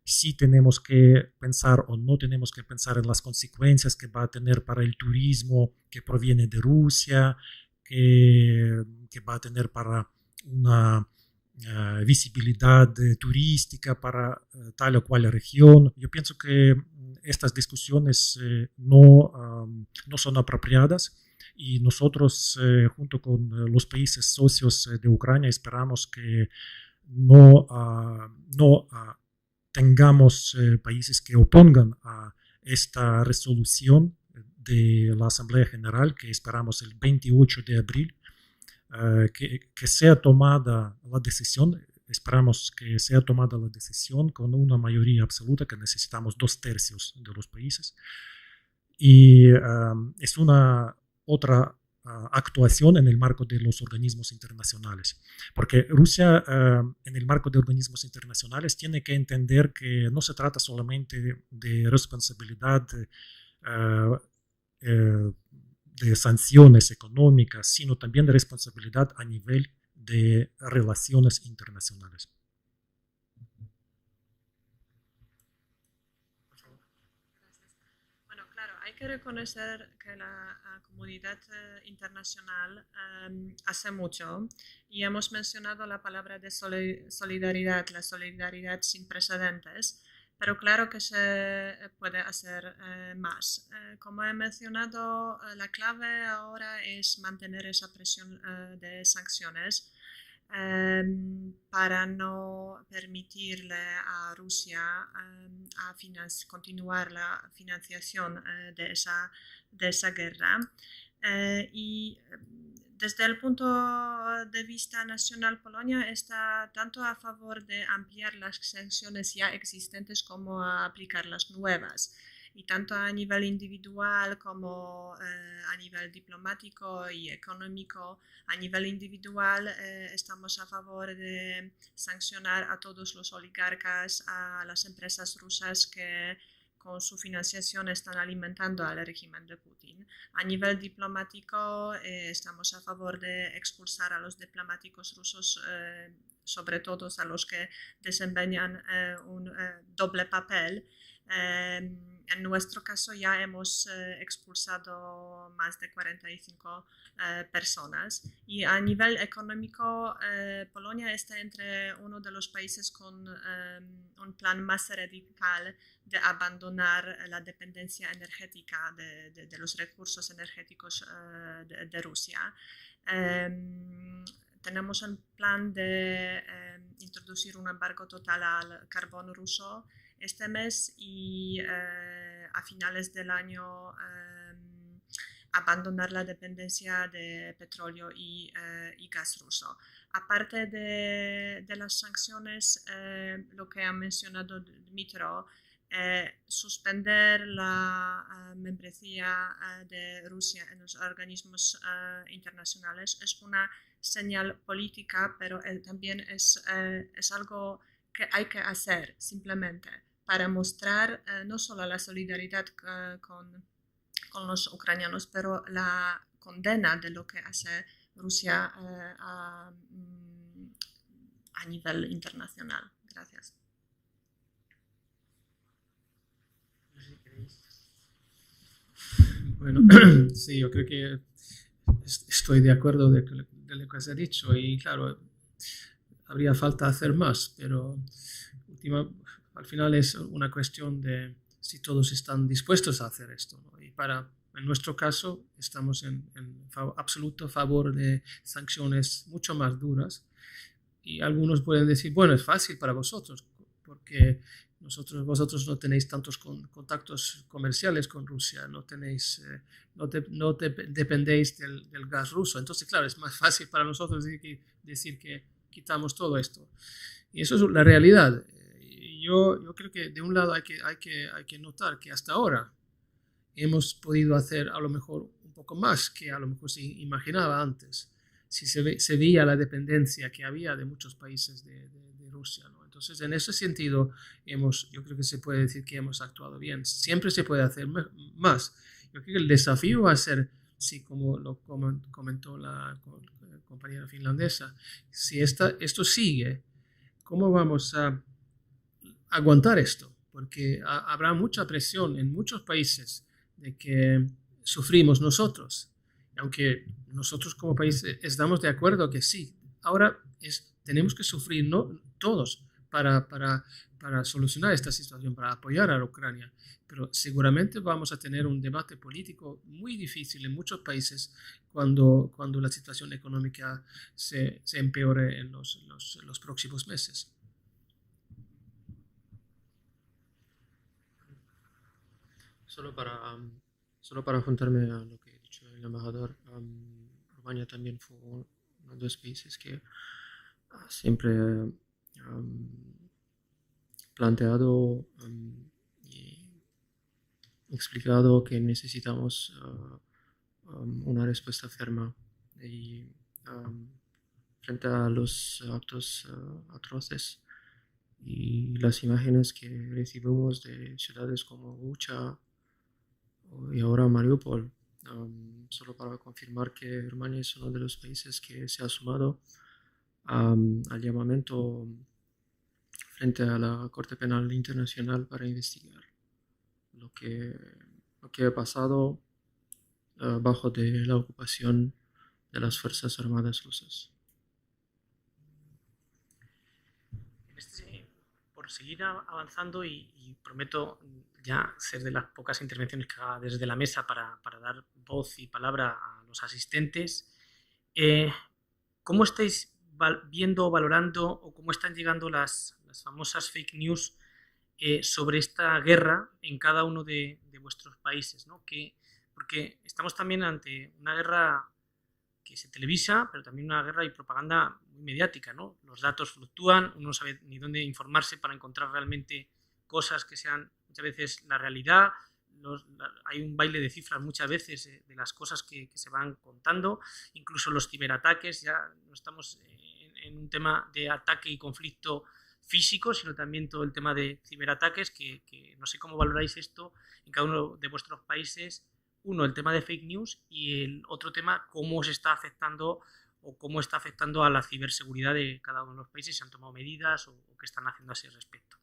si tenemos que pensar o no tenemos que pensar en las consecuencias que va a tener para el turismo que proviene de Rusia, que va a tener para una visibilidad turística para tal o cual región. Yo pienso que estas discusiones no son apropiadas, y nosotros, junto con los países socios de Ucrania, esperamos que no tengamos países que opongan a esta resolución de la Asamblea General, que esperamos el 28 de abril, que sea tomada la decisión. Esperamos que sea tomada la decisión con una mayoría absoluta, que necesitamos 2/3 de los países. Y es una otra actuación en el marco de los organismos internacionales, porque Rusia en el marco de organismos internacionales tiene que entender que no se trata solamente de responsabilidad de sanciones económicas, sino también de responsabilidad a nivel de relaciones internacionales. Bueno, claro, hay que reconocer que la comunidad internacional hace mucho, y hemos mencionado la palabra de solidaridad, la solidaridad sin precedentes, pero claro que se puede hacer más. Como he mencionado, la clave ahora es mantener esa presión de sanciones para no permitirle a Rusia continuar la financiación de esa guerra. Y Desde el punto de vista nacional, Polonia está tanto a favor de ampliar las sanciones ya existentes como a aplicar las nuevas. Y tanto a nivel individual como a nivel diplomático y económico. A nivel individual estamos a favor de sancionar a todos los oligarcas, a las empresas rusas que con su financiación están alimentando al régimen de Putin. A nivel diplomático estamos a favor de expulsar a los diplomáticos rusos, sobre todo a los que desempeñan un doble papel. En nuestro caso ya hemos expulsado más de 45 personas y a nivel económico Polonia está entre uno de los países con un plan más radical de abandonar la dependencia energética de los recursos energéticos de Rusia. Tenemos un plan de introducir un embargo total al carbón ruso este mes y a finales del año abandonar la dependencia de petróleo y gas ruso. Aparte de las sanciones, lo que ha mencionado Dmytro, suspender la membresía de Rusia en los organismos internacionales es una señal política, pero también es algo que hay que hacer simplemente para mostrar no solo la solidaridad con los ucranianos, pero la condena de lo que hace Rusia a nivel internacional. Gracias. Bueno, sí, yo creo que estoy de acuerdo de lo que se ha dicho y claro, habría falta hacer más, pero al final es una cuestión de si todos están dispuestos a hacer esto, ¿no? Y en nuestro caso estamos en absoluto favor de sanciones mucho más duras y algunos pueden decir, bueno, es fácil para vosotros porque vosotros no tenéis tantos contactos comerciales con Rusia, no dependéis del gas ruso. Entonces, claro, es más fácil para nosotros decir que quitamos todo esto. Y eso es la realidad. Yo creo que de un lado hay que notar que hasta ahora hemos podido hacer a lo mejor un poco más que a lo mejor se imaginaba antes, si se veía la dependencia que había de muchos países de Rusia, ¿no? Entonces, en ese sentido, yo creo que se puede decir que hemos actuado bien. Siempre se puede hacer más. Yo creo que el desafío va a ser, sí, como lo comentó la compañera finlandesa, si esto sigue, ¿cómo vamos a aguantar esto? Porque habrá mucha presión en muchos países de que sufrimos nosotros. Aunque nosotros como país estamos de acuerdo que sí, ahora tenemos que sufrir, ¿no? Todos para solucionar esta situación, para apoyar a Ucrania. Pero seguramente vamos a tener un debate político muy difícil en muchos países cuando la situación económica se empeore en los próximos meses. Solo para juntarme a lo que ha dicho el embajador, Rumania también fue uno de los países que siempre planteado y explicado que necesitamos una respuesta firme frente a los actos atroces y las imágenes que recibimos de ciudades como Bucha y ahora Mariupol. Solo para confirmar que Rumania es uno de los países que se ha sumado al llamamiento frente a la Corte Penal Internacional para investigar lo que ha pasado bajo de la ocupación de las Fuerzas Armadas rusas. Por seguir avanzando y prometo ya ser de las pocas intervenciones que haga desde la mesa para dar voz y palabra a los asistentes, ¿cómo estáis viendo o valorando o cómo están llegando las famosas fake news sobre esta guerra en cada uno de vuestros países, ¿no? Porque estamos también ante una guerra que se televisa, pero también una guerra y propaganda muy mediática, ¿no? Los datos fluctúan, uno no sabe ni dónde informarse para encontrar realmente cosas que sean muchas veces la realidad. Hay un baile de cifras muchas veces de las cosas que se van contando, incluso los ciberataques, ya no estamos en un tema de ataque y conflicto físico, sino también todo el tema de ciberataques, que no sé cómo valoráis esto en cada uno de vuestros países. Uno, el tema de fake news, y el otro tema, cómo se está afectando o cómo está afectando a la ciberseguridad de cada uno de los países, si han tomado medidas o qué están haciendo a ese respecto.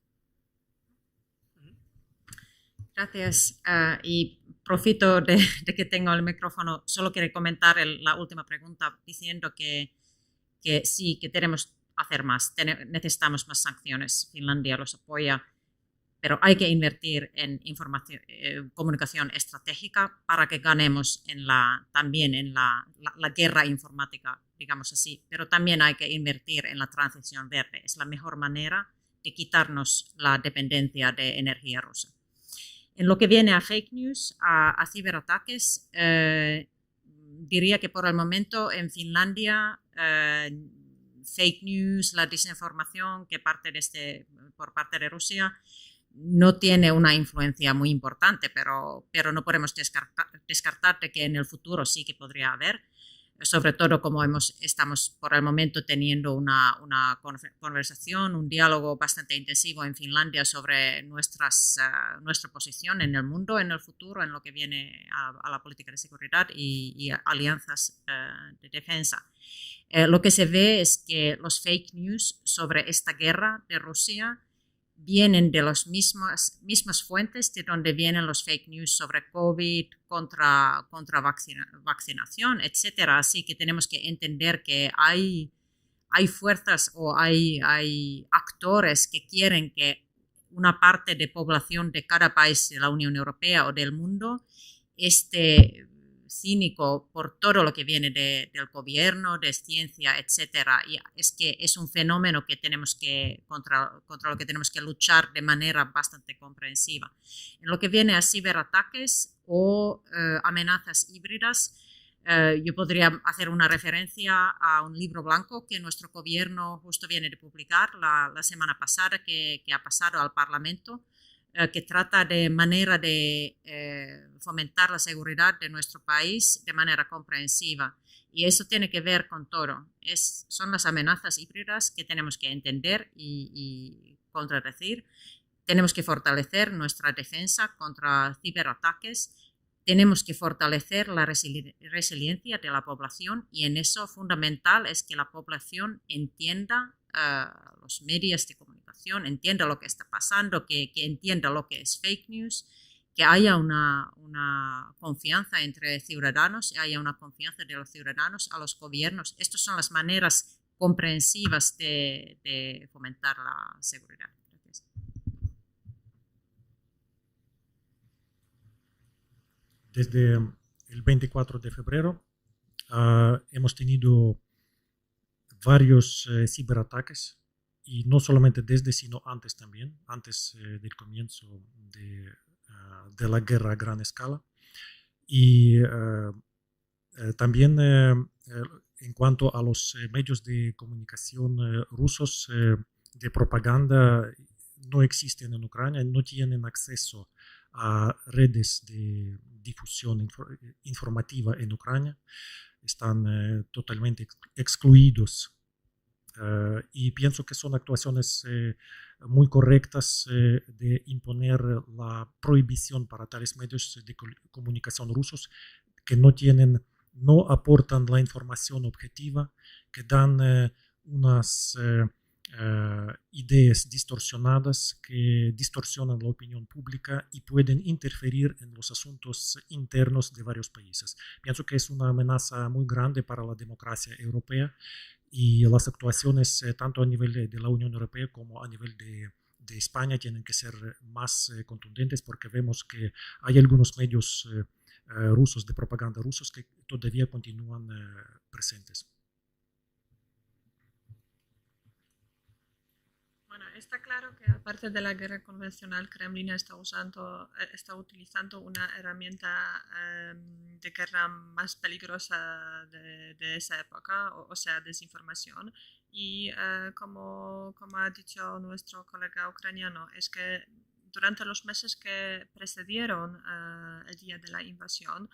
Gracias. Y profito de que tengo el micrófono. Solo quiero comentar la última pregunta diciendo que sí, que tenemos que hacer más. Necesitamos más sanciones. Finlandia los apoya, pero hay que invertir en comunicación estratégica para que ganemos también en la guerra informática, digamos así. Pero también hay que invertir en la transición verde. Es la mejor manera de quitarnos la dependencia de energía rusa. En lo que viene a fake news, a ciberataques, diría que por el momento en Finlandia fake news, la desinformación por parte de Rusia no tiene una influencia muy importante, pero no podemos descartar de que en el futuro sí que podría haber, sobre todo como estamos por el momento teniendo una conversación, un diálogo bastante intensivo en Finlandia sobre nuestra posición en el mundo, en el futuro, en lo que viene a la política de seguridad y alianzas de defensa. Lo que se ve es que los fake news sobre esta guerra de Rusia vienen de las mismas fuentes de donde vienen los fake news sobre COVID, contra vacunación, etc. Así que tenemos que entender que hay fuerzas o hay actores que quieren que una parte de población de cada país de la Unión Europea o del mundo esté cínico por todo lo que viene del gobierno, de ciencia, etcétera. Y es que es un fenómeno que contra lo que tenemos que luchar de manera bastante comprensiva. En lo que viene a ciberataques o amenazas híbridas, yo podría hacer una referencia a un libro blanco que nuestro gobierno justo viene de publicar la semana pasada, que ha pasado al Parlamento, que trata de manera de fomentar la seguridad de nuestro país de manera comprensiva. Y eso tiene que ver con todo. Son las amenazas híbridas que tenemos que entender y contradecir. Tenemos que fortalecer nuestra defensa contra ciberataques. Tenemos que fortalecer la resiliencia de la población, y en eso fundamental es que la población entienda los medios de comunicación, entienda lo que está pasando, que entienda lo que es fake news, que haya una confianza entre ciudadanos, haya una confianza de los ciudadanos a los gobiernos. Estas son las maneras comprensivas de fomentar la seguridad. Gracias. Desde el 24 de febrero hemos tenido varios ciberataques, y no solamente desde, sino antes también, antes del comienzo de la guerra a gran escala. Y también en cuanto a los medios de comunicación rusos de propaganda, no existen en Ucrania, no tienen acceso a redes de difusión informativa en Ucrania, están totalmente excluidos. Y pienso que son actuaciones muy correctas de imponer la prohibición para tales medios de comunicación rusos que no aportan la información objetiva, que dan unas ideas distorsionadas, que distorsionan la opinión pública y pueden interferir en los asuntos internos de varios países. Pienso que es una amenaza muy grande para la democracia europea, y las actuaciones tanto a nivel de la Unión Europea como a nivel de España tienen que ser más contundentes, porque vemos que hay algunos medios rusos de propaganda rusos que todavía continúan presentes. Bueno, está claro que aparte de la guerra convencional, Kremlin está utilizando una herramienta de guerra más peligrosa de esa época, o sea, desinformación. Y como ha dicho nuestro colega ucraniano, es que durante los meses que precedieron el día de la invasión,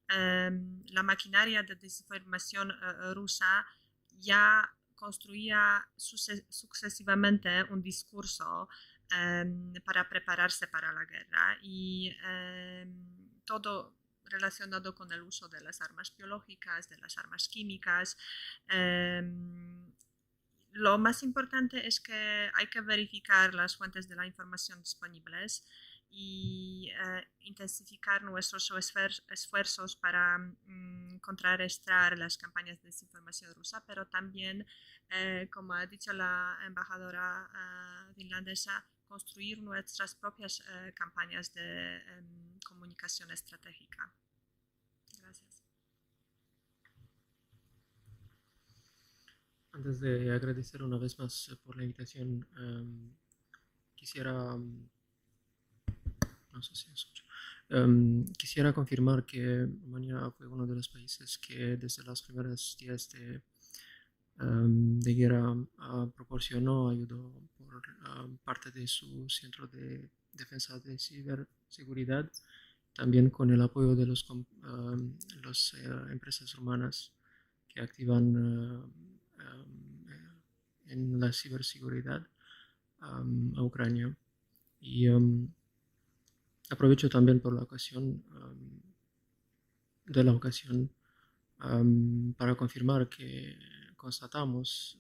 la maquinaria de desinformación rusa ya construía sucesivamente un discurso para prepararse para la guerra y todo relacionado con el uso de las armas biológicas, de las armas químicas. Lo más importante es que hay que verificar las fuentes de la información disponibles y intensificar nuestros esfuerzos para contrarrestar las campañas de desinformación rusa, pero también, como ha dicho la embajadora finlandesa, construir nuestras propias campañas de comunicación estratégica. Gracias. Antes de agradecer una vez más por la invitación, quisiera confirmar que Rumania fue uno de los países que desde los primeros días de guerra proporcionó, ayudó por parte de su centro de defensa de ciberseguridad, también con el apoyo de las empresas rumanas que activan en la ciberseguridad a Ucrania. Y aprovecho también por la ocasión para confirmar que constatamos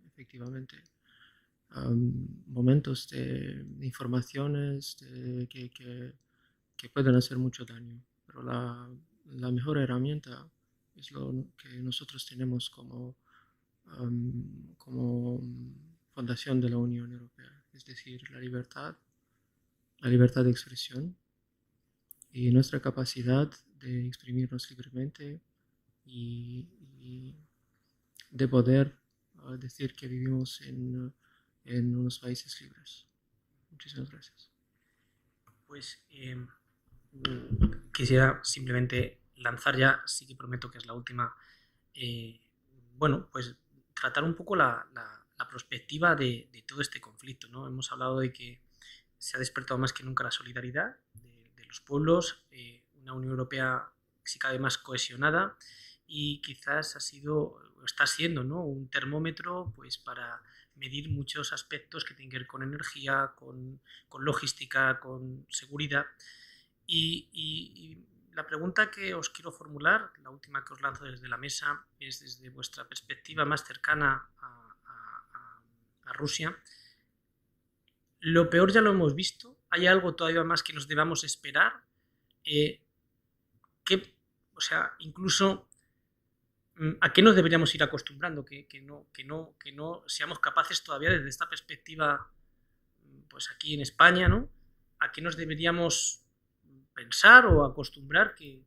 efectivamente momentos de informaciones que pueden hacer mucho daño, pero la mejor herramienta es lo que nosotros tenemos como fundación de la Unión Europea, es decir, la libertad de expresión y nuestra capacidad de exprimirnos libremente y de poder decir que vivimos en unos países libres. Muchísimas gracias. Pues quisiera simplemente lanzar ya, sí que prometo que es la última, bueno, pues tratar un poco la perspectiva de todo este conflicto, ¿no? Hemos hablado de que se ha despertado más que nunca la solidaridad de los pueblos, una Unión Europea si cabe más cohesionada y quizás está siendo, ¿no?, un termómetro pues para medir muchos aspectos que tienen que ver con energía, con logística, con seguridad y la pregunta que os quiero formular, la última que os lanzo desde la mesa, es desde vuestra perspectiva más cercana a Rusia. Lo peor ya lo hemos visto. ¿Hay algo todavía más que nos debamos esperar? Incluso ¿a qué nos deberíamos ir acostumbrando? Que no seamos capaces todavía desde esta perspectiva, pues aquí en España, ¿no? ¿A qué nos deberíamos pensar o acostumbrar que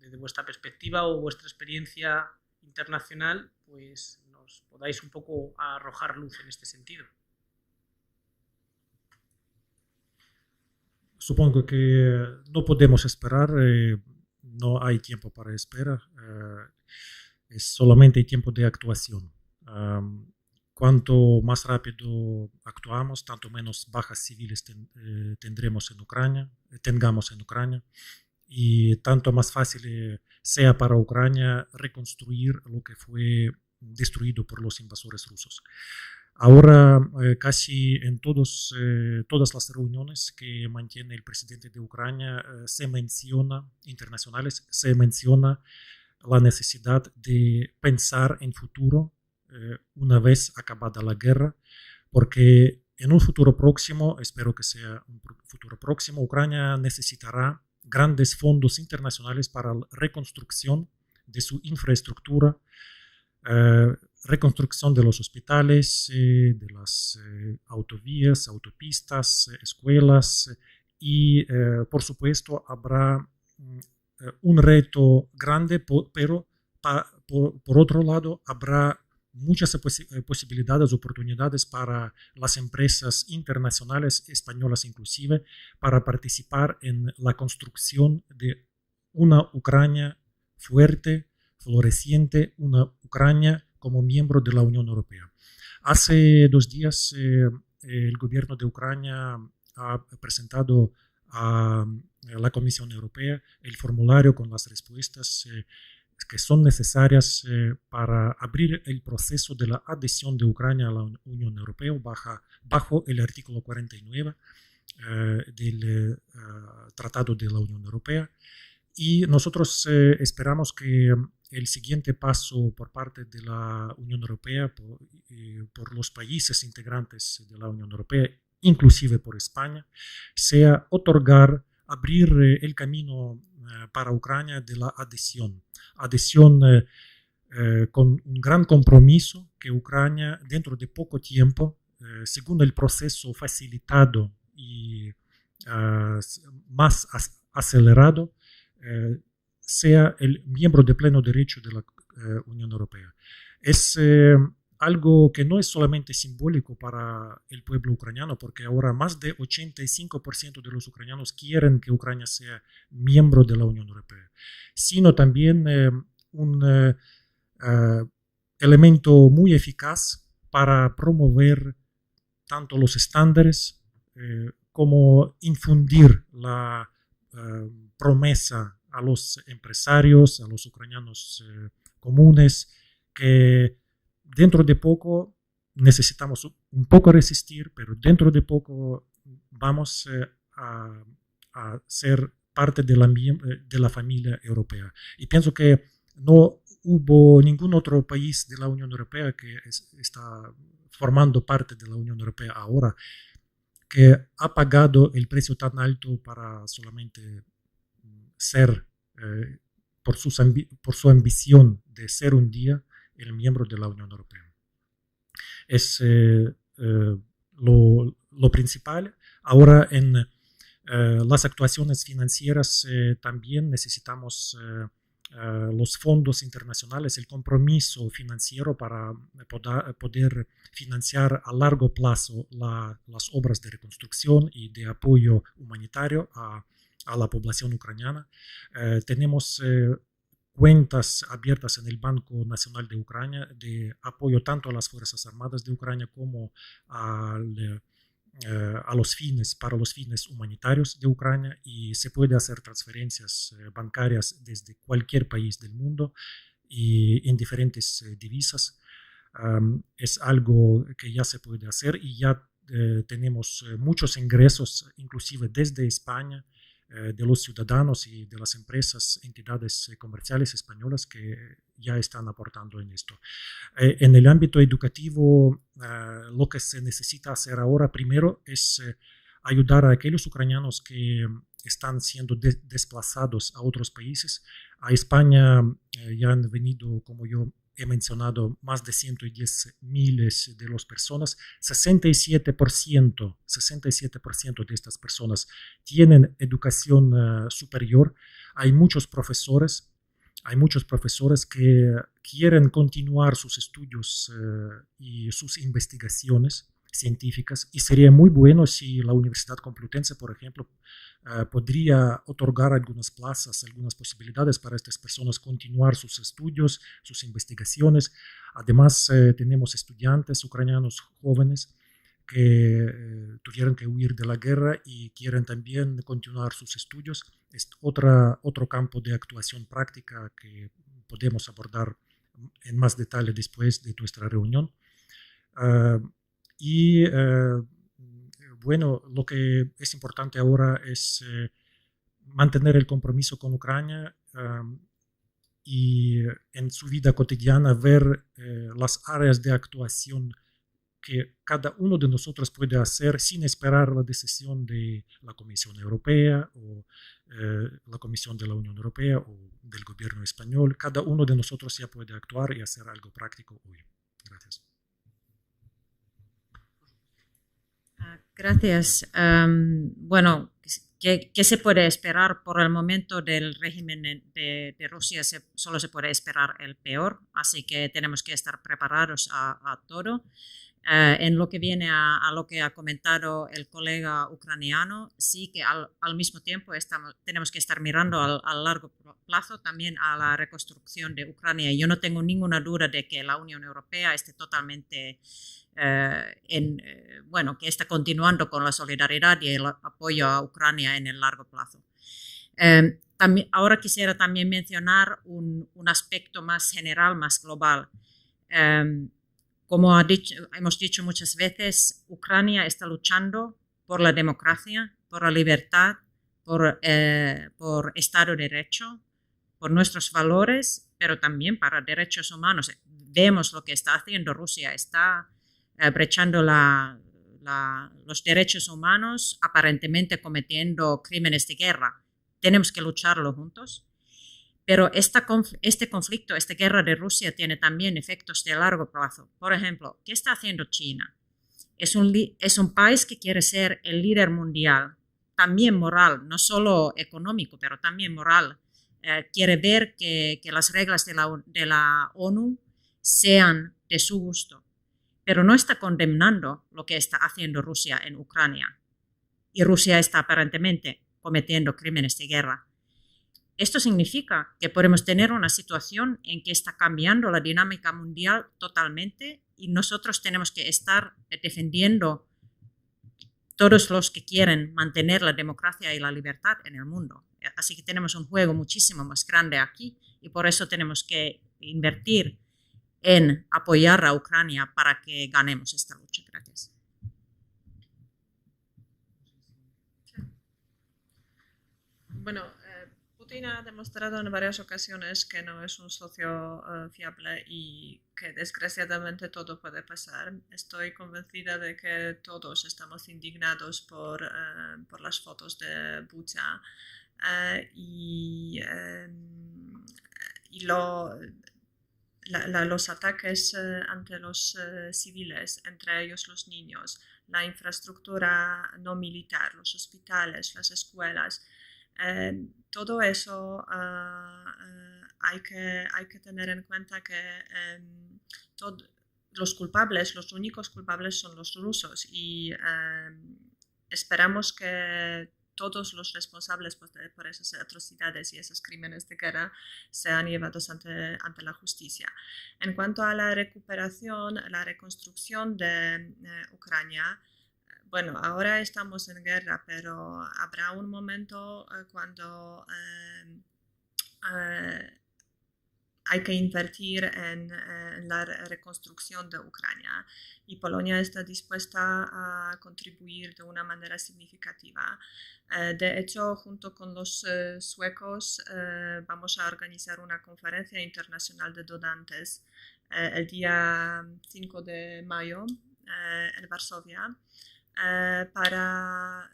desde vuestra perspectiva o vuestra experiencia internacional pues nos podáis un poco arrojar luz en este sentido? Supongo que no podemos esperar, no hay tiempo para esperar, es solamente tiempo de actuación. Cuanto más rápido actuamos, tanto menos bajas civiles tengamos en Ucrania, y tanto más fácil sea para Ucrania reconstruir lo que fue destruido por los invasores rusos. Ahora casi en todas las reuniones que mantiene el presidente de Ucrania internacionales se menciona la necesidad de pensar en futuro una vez acabada la guerra, porque en un futuro próximo, espero que sea un futuro próximo, Ucrania necesitará grandes fondos internacionales para la reconstrucción de su infraestructura, reconstrucción de los hospitales, de las autovías, autopistas, escuelas y por supuesto habrá un reto grande, pero por otro lado habrá muchas posibilidades, oportunidades para las empresas internacionales, españolas inclusive, para participar en la construcción de una Ucrania fuerte, floreciente, una Ucrania como miembro de la Unión Europea. Hace 2 días el gobierno de Ucrania ha presentado a la Comisión Europea el formulario con las respuestas que son necesarias para abrir el proceso de la adhesión de Ucrania a la Unión Europea bajo el artículo 49 del Tratado de la Unión Europea. Y nosotros esperamos que el siguiente paso por parte de la Unión Europea, por los países integrantes de la Unión Europea, inclusive por España, sea abrir el camino para Ucrania de la adhesión. Adhesión con un gran compromiso que Ucrania dentro de poco tiempo, según el proceso facilitado y más acelerado, sea el miembro de pleno derecho de la Unión Europea. Es algo que no es solamente simbólico para el pueblo ucraniano, porque ahora más de 85% de los ucranianos quieren que Ucrania sea miembro de la Unión Europea, sino también un elemento muy eficaz para promover tanto los estándares como infundir la promesa a los empresarios, a los ucranianos comunes, que dentro de poco necesitamos un poco resistir, pero dentro de poco vamos a ser parte de la familia europea. Y pienso que no hubo ningún otro país de la Unión Europea que está formando parte de la Unión Europea ahora que ha pagado el precio tan alto para solamente ser, por su ambición de ser un día el miembro de la Unión Europea. Es lo principal. Ahora en las actuaciones financieras también necesitamos los fondos internacionales, el compromiso financiero para poder financiar a largo plazo las obras de reconstrucción y de apoyo humanitario a la población ucraniana. Tenemos cuentas abiertas en el Banco Nacional de Ucrania de apoyo tanto a las Fuerzas Armadas de Ucrania como para los fines humanitarios de Ucrania, y se puede hacer transferencias bancarias desde cualquier país del mundo y en diferentes divisas. Es algo que ya se puede hacer y ya tenemos muchos ingresos, inclusive desde España, de los ciudadanos y de las empresas, entidades comerciales españolas que ya están aportando en esto. En el ámbito educativo, lo que se necesita hacer ahora primero es ayudar a aquellos ucranianos que están siendo desplazados a otros países. A España ya han venido, como yo he mencionado, más de 110.000 de las personas. 67% de estas personas tienen educación superior. Hay muchos profesores que quieren continuar sus estudios y sus investigaciones científicas, y sería muy bueno si la Universidad Complutense, por ejemplo, podría otorgar algunas plazas, algunas posibilidades para estas personas continuar sus estudios, sus investigaciones. Además, tenemos estudiantes ucranianos jóvenes que tuvieron que huir de la guerra y quieren también continuar sus estudios. Es otro campo de actuación práctica que podemos abordar en más detalle después de nuestra reunión. Bueno, lo que es importante ahora es mantener el compromiso con Ucrania y en su vida cotidiana ver las áreas de actuación que cada uno de nosotros puede hacer sin esperar la decisión de la Comisión Europea o la Comisión de la Unión Europea o del gobierno español. Cada uno de nosotros ya puede actuar y hacer algo práctico hoy. Gracias. Gracias. Bueno, ¿Qué se puede esperar? Por el momento del régimen de Rusia solo se puede esperar el peor, así que tenemos que estar preparados a todo. En lo que viene a lo que ha comentado el colega ucraniano, sí que al mismo tiempo tenemos que estar mirando a largo plazo también a la reconstrucción de Ucrania. Yo no tengo ninguna duda de que la Unión Europea esté totalmente que está continuando con la solidaridad y el apoyo a Ucrania en el largo plazo. Ahora quisiera también mencionar un aspecto más general, más global. Como hemos dicho muchas veces, Ucrania está luchando por la democracia, por la libertad, por Estado de Derecho, por nuestros valores, pero también para derechos humanos. Vemos lo que está haciendo Rusia, está brechando los derechos humanos, aparentemente cometiendo crímenes de guerra. Tenemos que lucharlo juntos. Pero este conflicto, esta guerra de Rusia tiene también efectos de largo plazo. Por ejemplo, ¿qué está haciendo China? Es un país que quiere ser el líder mundial, también moral, no solo económico, pero también moral. Quiere ver que las reglas de la ONU sean de su gusto, pero no está condenando lo que está haciendo Rusia en Ucrania. Y Rusia está aparentemente cometiendo crímenes de guerra. Esto significa que podemos tener una situación en que está cambiando la dinámica mundial totalmente y nosotros tenemos que estar defendiendo todos los que quieren mantener la democracia y la libertad en el mundo. Así que tenemos un juego muchísimo más grande aquí y por eso tenemos que invertir en apoyar a Ucrania para que ganemos esta lucha. Gracias. Bueno, Putin ha demostrado en varias ocasiones que no es un socio fiable y que desgraciadamente todo puede pasar. Estoy convencida de que todos estamos indignados por las fotos de Bucha y los ataques ante los civiles, entre ellos los niños, la infraestructura no militar, los hospitales, las escuelas. Todo eso hay que tener en cuenta que los únicos culpables son los rusos y esperamos que todos los responsables por esas atrocidades y esos crímenes de guerra sean llevados ante la justicia. En cuanto a la recuperación, la reconstrucción de Ucrania, bueno, ahora estamos en guerra, pero habrá un momento cuando hay que invertir en la reconstrucción de Ucrania y Polonia está dispuesta a contribuir de una manera significativa. De hecho, junto con los suecos vamos a organizar una conferencia internacional de donantes el día 5 de mayo en Varsovia. Para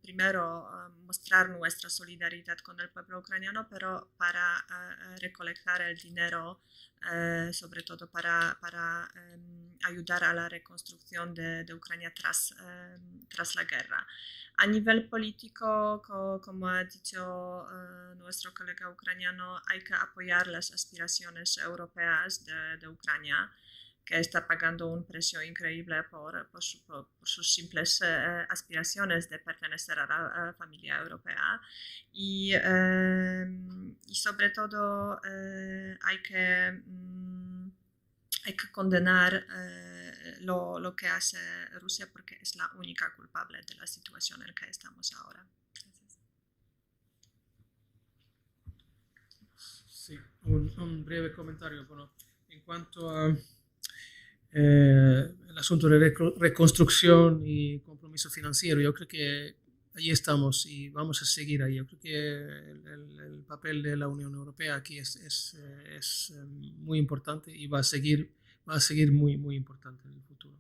primero mostrar nuestra solidaridad con el pueblo ucraniano, pero para recolectar el dinero, sobre todo para ayudar a la reconstrucción de Ucrania tras la guerra. A nivel político, como ha dicho nuestro colega ucraniano, hay que apoyar las aspiraciones europeas de Ucrania, que está pagando un precio increíble por sus simples aspiraciones de pertenecer a la familia europea. Y sobre todo hay que condenar lo que hace Rusia porque es la única culpable de la situación en la que estamos ahora. Gracias. Sí, un breve comentario. Bueno, en cuanto a el asunto de reconstrucción y compromiso financiero, yo creo que ahí estamos y vamos a seguir ahí. Yo creo que el papel de la Unión Europea aquí es muy importante y va a seguir muy, muy importante en el futuro.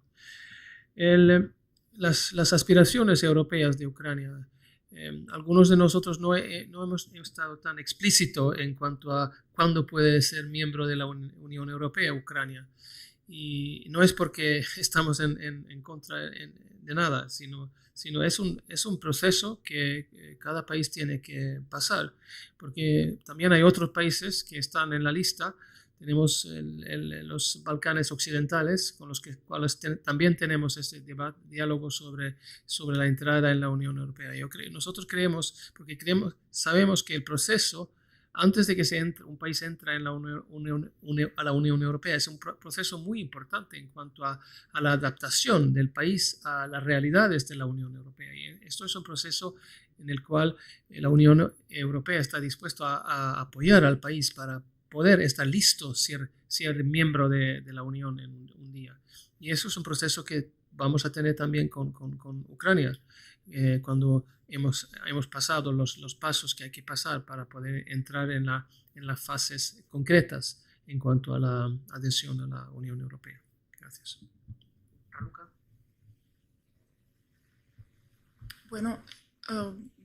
Las aspiraciones europeas de Ucrania, algunos de nosotros no hemos estado tan explícitos en cuanto a cuándo puede ser miembro de la Unión Europea Ucrania. Y no es porque estamos en contra de nada, sino es un proceso que cada país tiene que pasar, porque también hay otros países que están en la lista. Tenemos los Balcanes occidentales, con los cuales también tenemos este diálogo sobre la entrada en la Unión Europea. Nosotros sabemos que el proceso, antes de que un país entra en a la Unión Europea, es un proceso muy importante en cuanto a la adaptación del país a las realidades de la Unión Europea. Y esto es un proceso en el cual la Unión Europea está dispuesta a apoyar al país para poder estar listo ser miembro de la Unión en un día. Y eso es un proceso que vamos a tener también con Ucrania, cuando hemos pasado los pasos que hay que pasar para poder entrar en las fases concretas en cuanto a la adhesión a la Unión Europea. Gracias. Raluca. Bueno,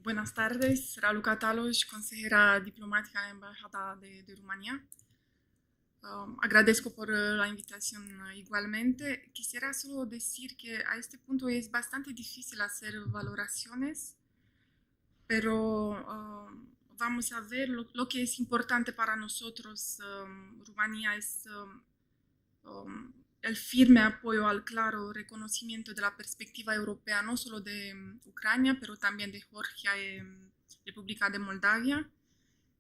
buenas tardes, Raluca Talos, consejera diplomática en la Embajada de Rumanía. Agradezco por la invitación igualmente. Quisiera solo decir que a este punto es bastante difícil hacer valoraciones, pero vamos a ver lo que es importante para nosotros. Rumanía es el firme apoyo al claro reconocimiento de la perspectiva europea, no solo de Ucrania, pero también de Georgia y República de Moldavia.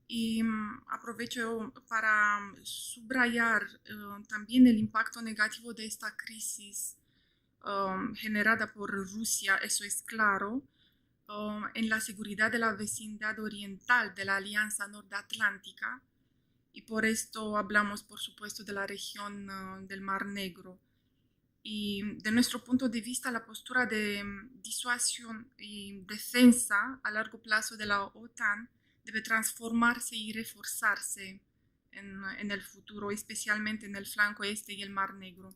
Y aprovecho para subrayar también el impacto negativo de esta crisis generada por Rusia, eso es claro, en la seguridad de la vecindad oriental de la Alianza Nordatlántica. Y por esto hablamos, por supuesto, de la región del Mar Negro. Y de nuestro punto de vista, la postura de disuasión y defensa a largo plazo de la OTAN debe transformarse y reforzarse en el futuro, especialmente en el flanco este y el Mar Negro.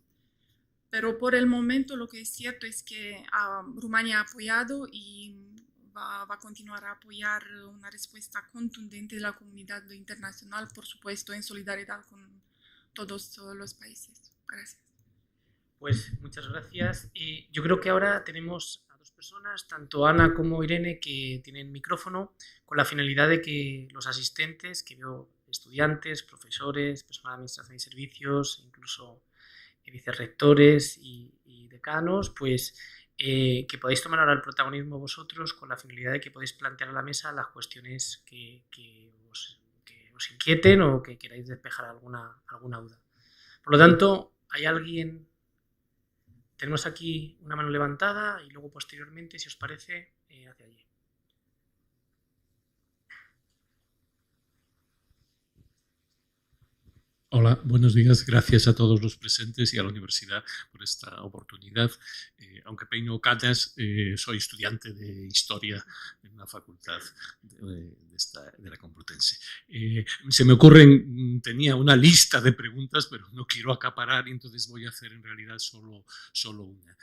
Pero por el momento lo que es cierto es que Rumania ha apoyado y va a continuar a apoyar una respuesta contundente de la comunidad internacional, por supuesto, en solidaridad con todos los países. Gracias. Pues muchas gracias. Yo creo que ahora tenemos a dos personas, tanto Ana como Irene, que tienen micrófono, con la finalidad de que los asistentes, que veo estudiantes, profesores, personal de administración y servicios, incluso vicerrectores y decanos, pues que podáis tomar ahora el protagonismo vosotros, con la finalidad de que podáis plantear a la mesa las cuestiones que os inquieten o que queráis despejar alguna duda. Por lo tanto, ¿hay alguien? Tenemos aquí una mano levantada y luego posteriormente, si os parece, hacia allí. Hola, buenos días. Gracias a todos los presentes y a la universidad por esta oportunidad. Aunque peino canas, soy estudiante de Historia en la facultad de la Complutense. Se me ocurren, tenía una lista de preguntas, pero no quiero acaparar, y entonces voy a hacer en realidad solo una.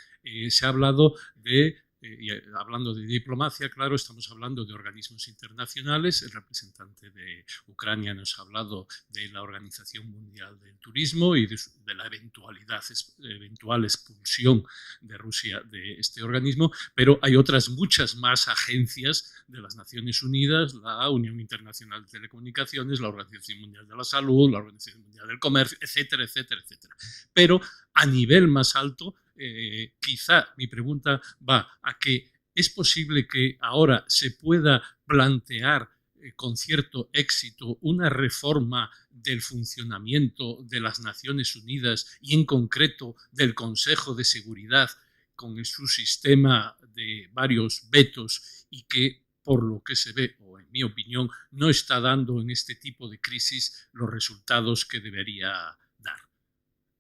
Se ha hablado de... y hablando de diplomacia, claro, estamos hablando de organismos internacionales. El representante de Ucrania nos ha hablado de la Organización Mundial del Turismo y de la eventual expulsión de Rusia de este organismo, pero hay otras muchas más agencias de las Naciones Unidas, la Unión Internacional de Telecomunicaciones, la Organización Mundial de la Salud, la Organización Mundial del Comercio, etcétera, etcétera, etcétera. Pero a nivel más alto, quizá mi pregunta va a que es posible que ahora se pueda plantear con cierto éxito una reforma del funcionamiento de las Naciones Unidas y en concreto del Consejo de Seguridad con su sistema de varios vetos y que, por lo que se ve, o en mi opinión, no está dando en este tipo de crisis los resultados que debería dar.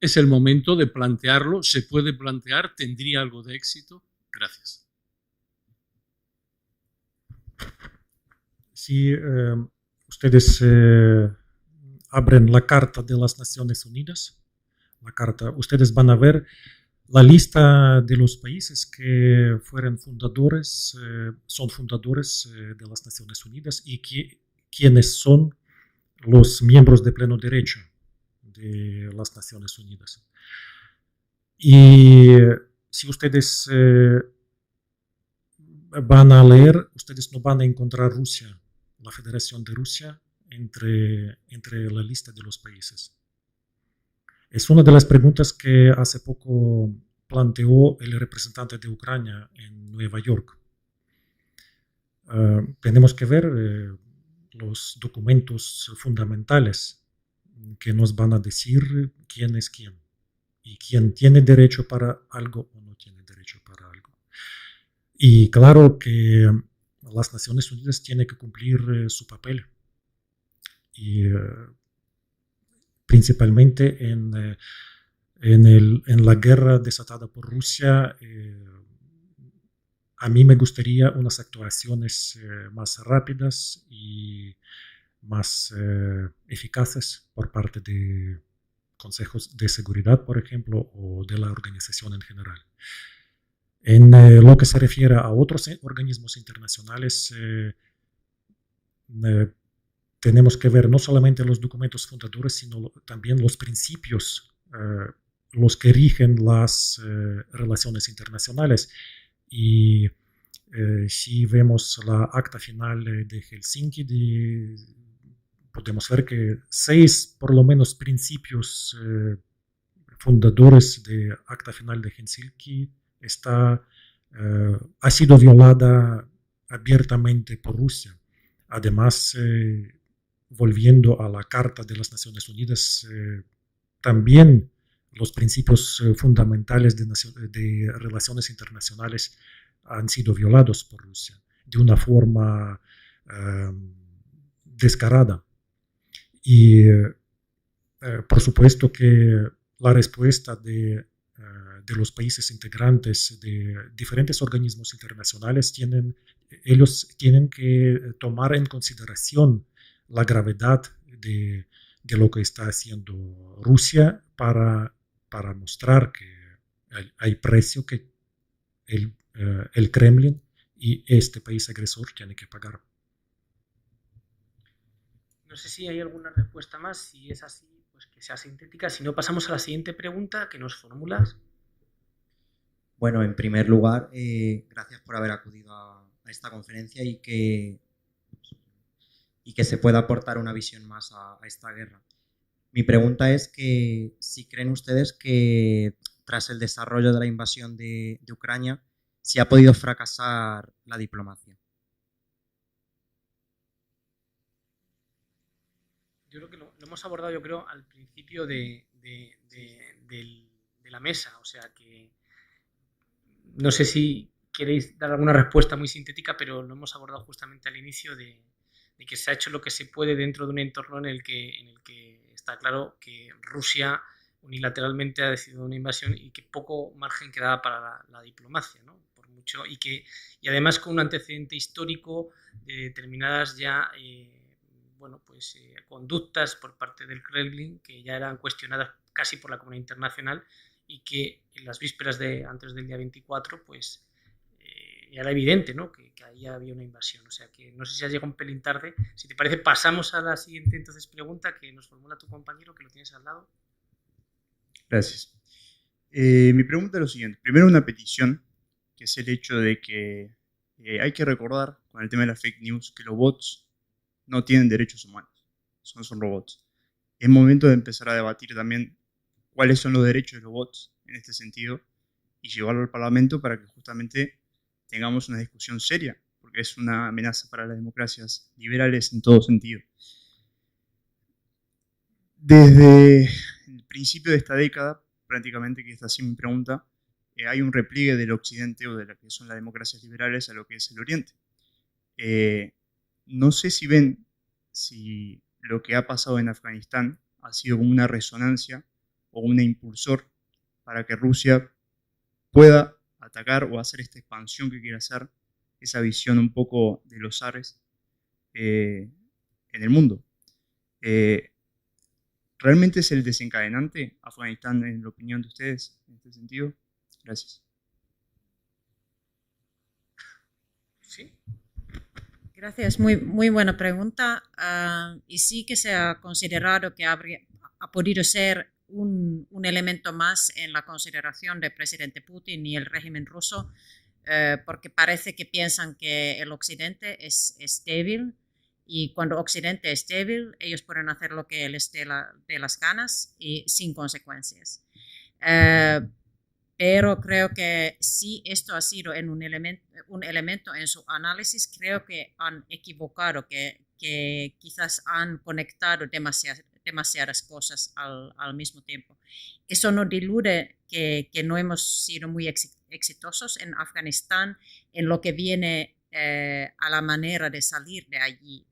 Es el momento de plantearlo, se puede plantear, ¿tendría algo de éxito? Gracias. Si ustedes abren la Carta de las Naciones Unidas, ustedes van a ver la lista de los países que fueron fundadores, son fundadores de las Naciones Unidas y quienes son los miembros de pleno derecho de las Naciones Unidas. Y si ustedes van a leer, ustedes no van a encontrar Rusia, la Federación de Rusia, entre la lista de los países. Es una de las preguntas que hace poco planteó el representante de Ucrania en Nueva York. Tenemos que ver los documentos fundamentales que nos van a decir quién es quién y quién tiene derecho para algo o no tiene derecho para algo. Y claro que las Naciones Unidas tienen que cumplir su papel. Y principalmente en la guerra desatada por Rusia, a mí me gustaría unas actuaciones más rápidas y más eficaces por parte de consejos de seguridad, por ejemplo, o de la organización en general. En lo que se refiere a otros organismos internacionales, tenemos que ver no solamente los documentos fundadores, sino también los principios, los que rigen las relaciones internacionales. Y si vemos la acta final de Helsinki, podemos ver que 6, por lo menos, principios fundadores de acta final de Helsinki ha sido violada abiertamente por Rusia. Además, volviendo a la Carta de las Naciones Unidas, también los principios fundamentales de relaciones internacionales han sido violados por Rusia de una forma descarada. Y por supuesto que la respuesta de los países integrantes de diferentes organismos internacionales ellos tienen que tomar en consideración la gravedad de lo que está haciendo Rusia para mostrar que hay precio que el Kremlin y este país agresor tienen que pagar. No sé si hay alguna respuesta más. Si es así, pues que sea sintética. Si no, pasamos a la siguiente pregunta que nos formulas. Bueno, en primer lugar, gracias por haber acudido a esta conferencia y que se pueda aportar una visión más a esta guerra. Mi pregunta es que si creen ustedes que tras el desarrollo de la invasión de Ucrania, si ha podido fracasar la diplomacia. Yo creo que lo hemos abordado, yo creo, al principio de la mesa. O sea que no sé si queréis dar alguna respuesta muy sintética, pero lo hemos abordado justamente al inicio de que se ha hecho lo que se puede dentro de un entorno en el que está claro que Rusia unilateralmente ha decidido una invasión y que poco margen quedaba para la diplomacia, ¿no? Por mucho, y además con un antecedente histórico de determinadas ya conductas por parte del Kremlin que ya eran cuestionadas casi por la comunidad internacional y que en las vísperas antes del día 24 pues ya era evidente, ¿no? que ahí había una invasión. O sea que no sé si has llegado un pelín tarde. Si te parece, pasamos a la siguiente entonces pregunta que nos formula tu compañero, que lo tienes al lado. Gracias. Mi pregunta es lo siguiente. Primero, una petición, que es el hecho de que hay que recordar con el tema de las fake news que los bots no tienen derechos humanos, son robots. Es momento de empezar a debatir también cuáles son los derechos de los bots en este sentido y llevarlo al Parlamento para que justamente tengamos una discusión seria, porque es una amenaza para las democracias liberales en todo sentido. Desde el principio de esta década, prácticamente, que está así mi pregunta, hay un repliegue del occidente o de lo que son las democracias liberales a lo que es el oriente. No sé si ven si lo que ha pasado en Afganistán ha sido como una resonancia o un impulsor para que Rusia pueda atacar o hacer esta expansión que quiere hacer, esa visión un poco de los zares en el mundo. ¿Realmente es el desencadenante Afganistán, en la opinión de ustedes, en este sentido? Gracias. Sí. Gracias, muy buena pregunta. Y sí que se ha considerado que ha podido ser un elemento más en la consideración del presidente Putin y el régimen ruso, porque parece que piensan que el Occidente es débil, y cuando Occidente es débil, ellos pueden hacer lo que les dé de las ganas y sin consecuencias. Pero creo que si esto ha sido un elemento en su análisis, creo que han equivocado, que quizás han conectado demasiadas cosas al mismo tiempo. Eso no diluye que no hemos sido muy exitosos en Afganistán en lo que viene a la manera de salir de allí.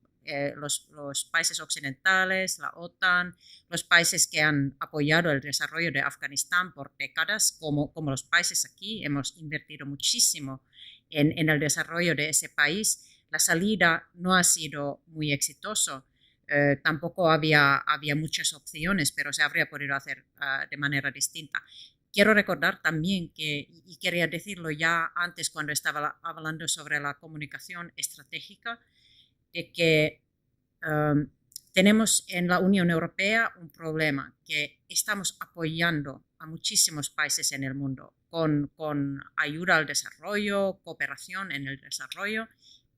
Los países occidentales, la OTAN, los países que han apoyado el desarrollo de Afganistán por décadas, como los países aquí, hemos invertido muchísimo en el desarrollo de ese país. La salida no ha sido muy exitosa. Tampoco había muchas opciones, pero se habría podido hacer de manera distinta. Quiero recordar también que, y quería decirlo ya antes cuando estaba hablando sobre la comunicación estratégica, de que tenemos en la Unión Europea un problema, que estamos apoyando a muchísimos países en el mundo con ayuda al desarrollo, cooperación en el desarrollo,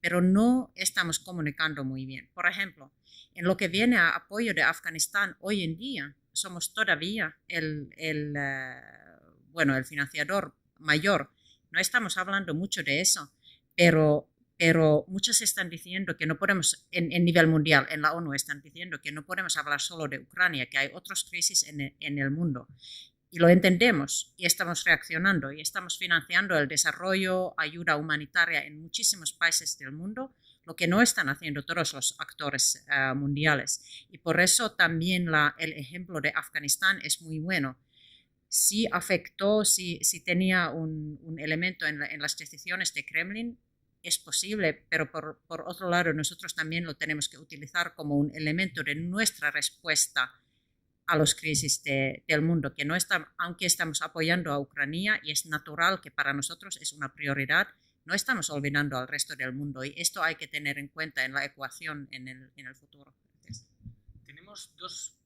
pero no estamos comunicando muy bien. Por ejemplo, en lo que viene a apoyo de Afganistán hoy en día, somos todavía el financiador mayor. No estamos hablando mucho de eso, pero muchos están diciendo que no podemos, en nivel mundial, en la ONU están diciendo que no podemos hablar solo de Ucrania, que hay otras crisis en el mundo. Y lo entendemos y estamos reaccionando y estamos financiando el desarrollo, ayuda humanitaria en muchísimos países del mundo, lo que no están haciendo todos los actores mundiales. Y por eso también el ejemplo de Afganistán es muy bueno. Sí afectó, sí tenía un elemento en las decisiones de Kremlin, es posible, pero por otro lado nosotros también lo tenemos que utilizar como un elemento de nuestra respuesta a las crisis del mundo, que no está, aunque estamos apoyando a Ucrania y es natural que para nosotros es una prioridad, no estamos olvidando al resto del mundo y esto hay que tener en cuenta en la ecuación en el futuro. Gracias. Tenemos dos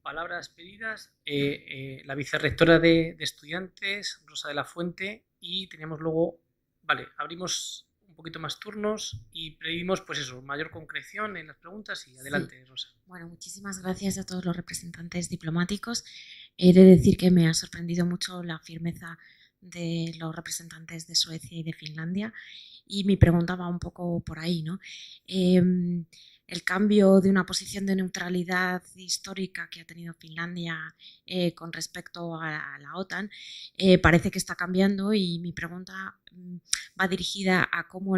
palabras pedidas, la vicerrectora de estudiantes, Rosa de la Fuente, y tenemos luego, vale, abrimos un poquito más turnos y pedimos, pues eso, mayor concreción en las preguntas y adelante, sí. Rosa. Bueno, muchísimas gracias a todos los representantes diplomáticos. He de decir que me ha sorprendido mucho la firmeza de los representantes de Suecia y de Finlandia y mi pregunta va un poco por ahí, ¿no? El cambio de una posición de neutralidad histórica que ha tenido Finlandia con respecto a la OTAN parece que está cambiando y mi pregunta va dirigida a cómo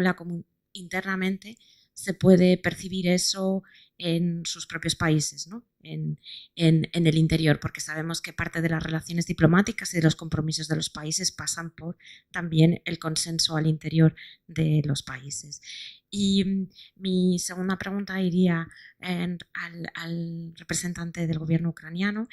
internamente se puede percibir eso en sus propios países, ¿no? en el interior, porque sabemos que parte de las relaciones diplomáticas y de los compromisos de los países pasan por también el consenso al interior de los países. Y mi segunda pregunta iría al representante del gobierno ucraniano.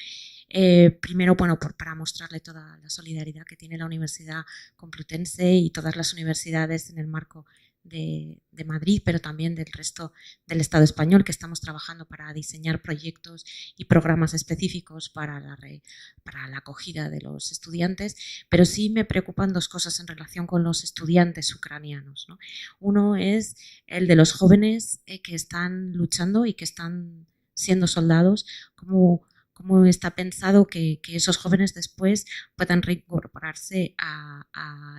Primero, bueno, para mostrarle toda la solidaridad que tiene la Universidad Complutense y todas las universidades en el marco de Madrid, pero también del resto del Estado español, que estamos trabajando para diseñar proyectos y programas específicos para la acogida de los estudiantes, pero sí me preocupan dos cosas en relación con los estudiantes ucranianos, ¿no? Uno es el de los jóvenes que están luchando y que están siendo soldados, cómo está pensado que esos jóvenes después puedan reincorporarse a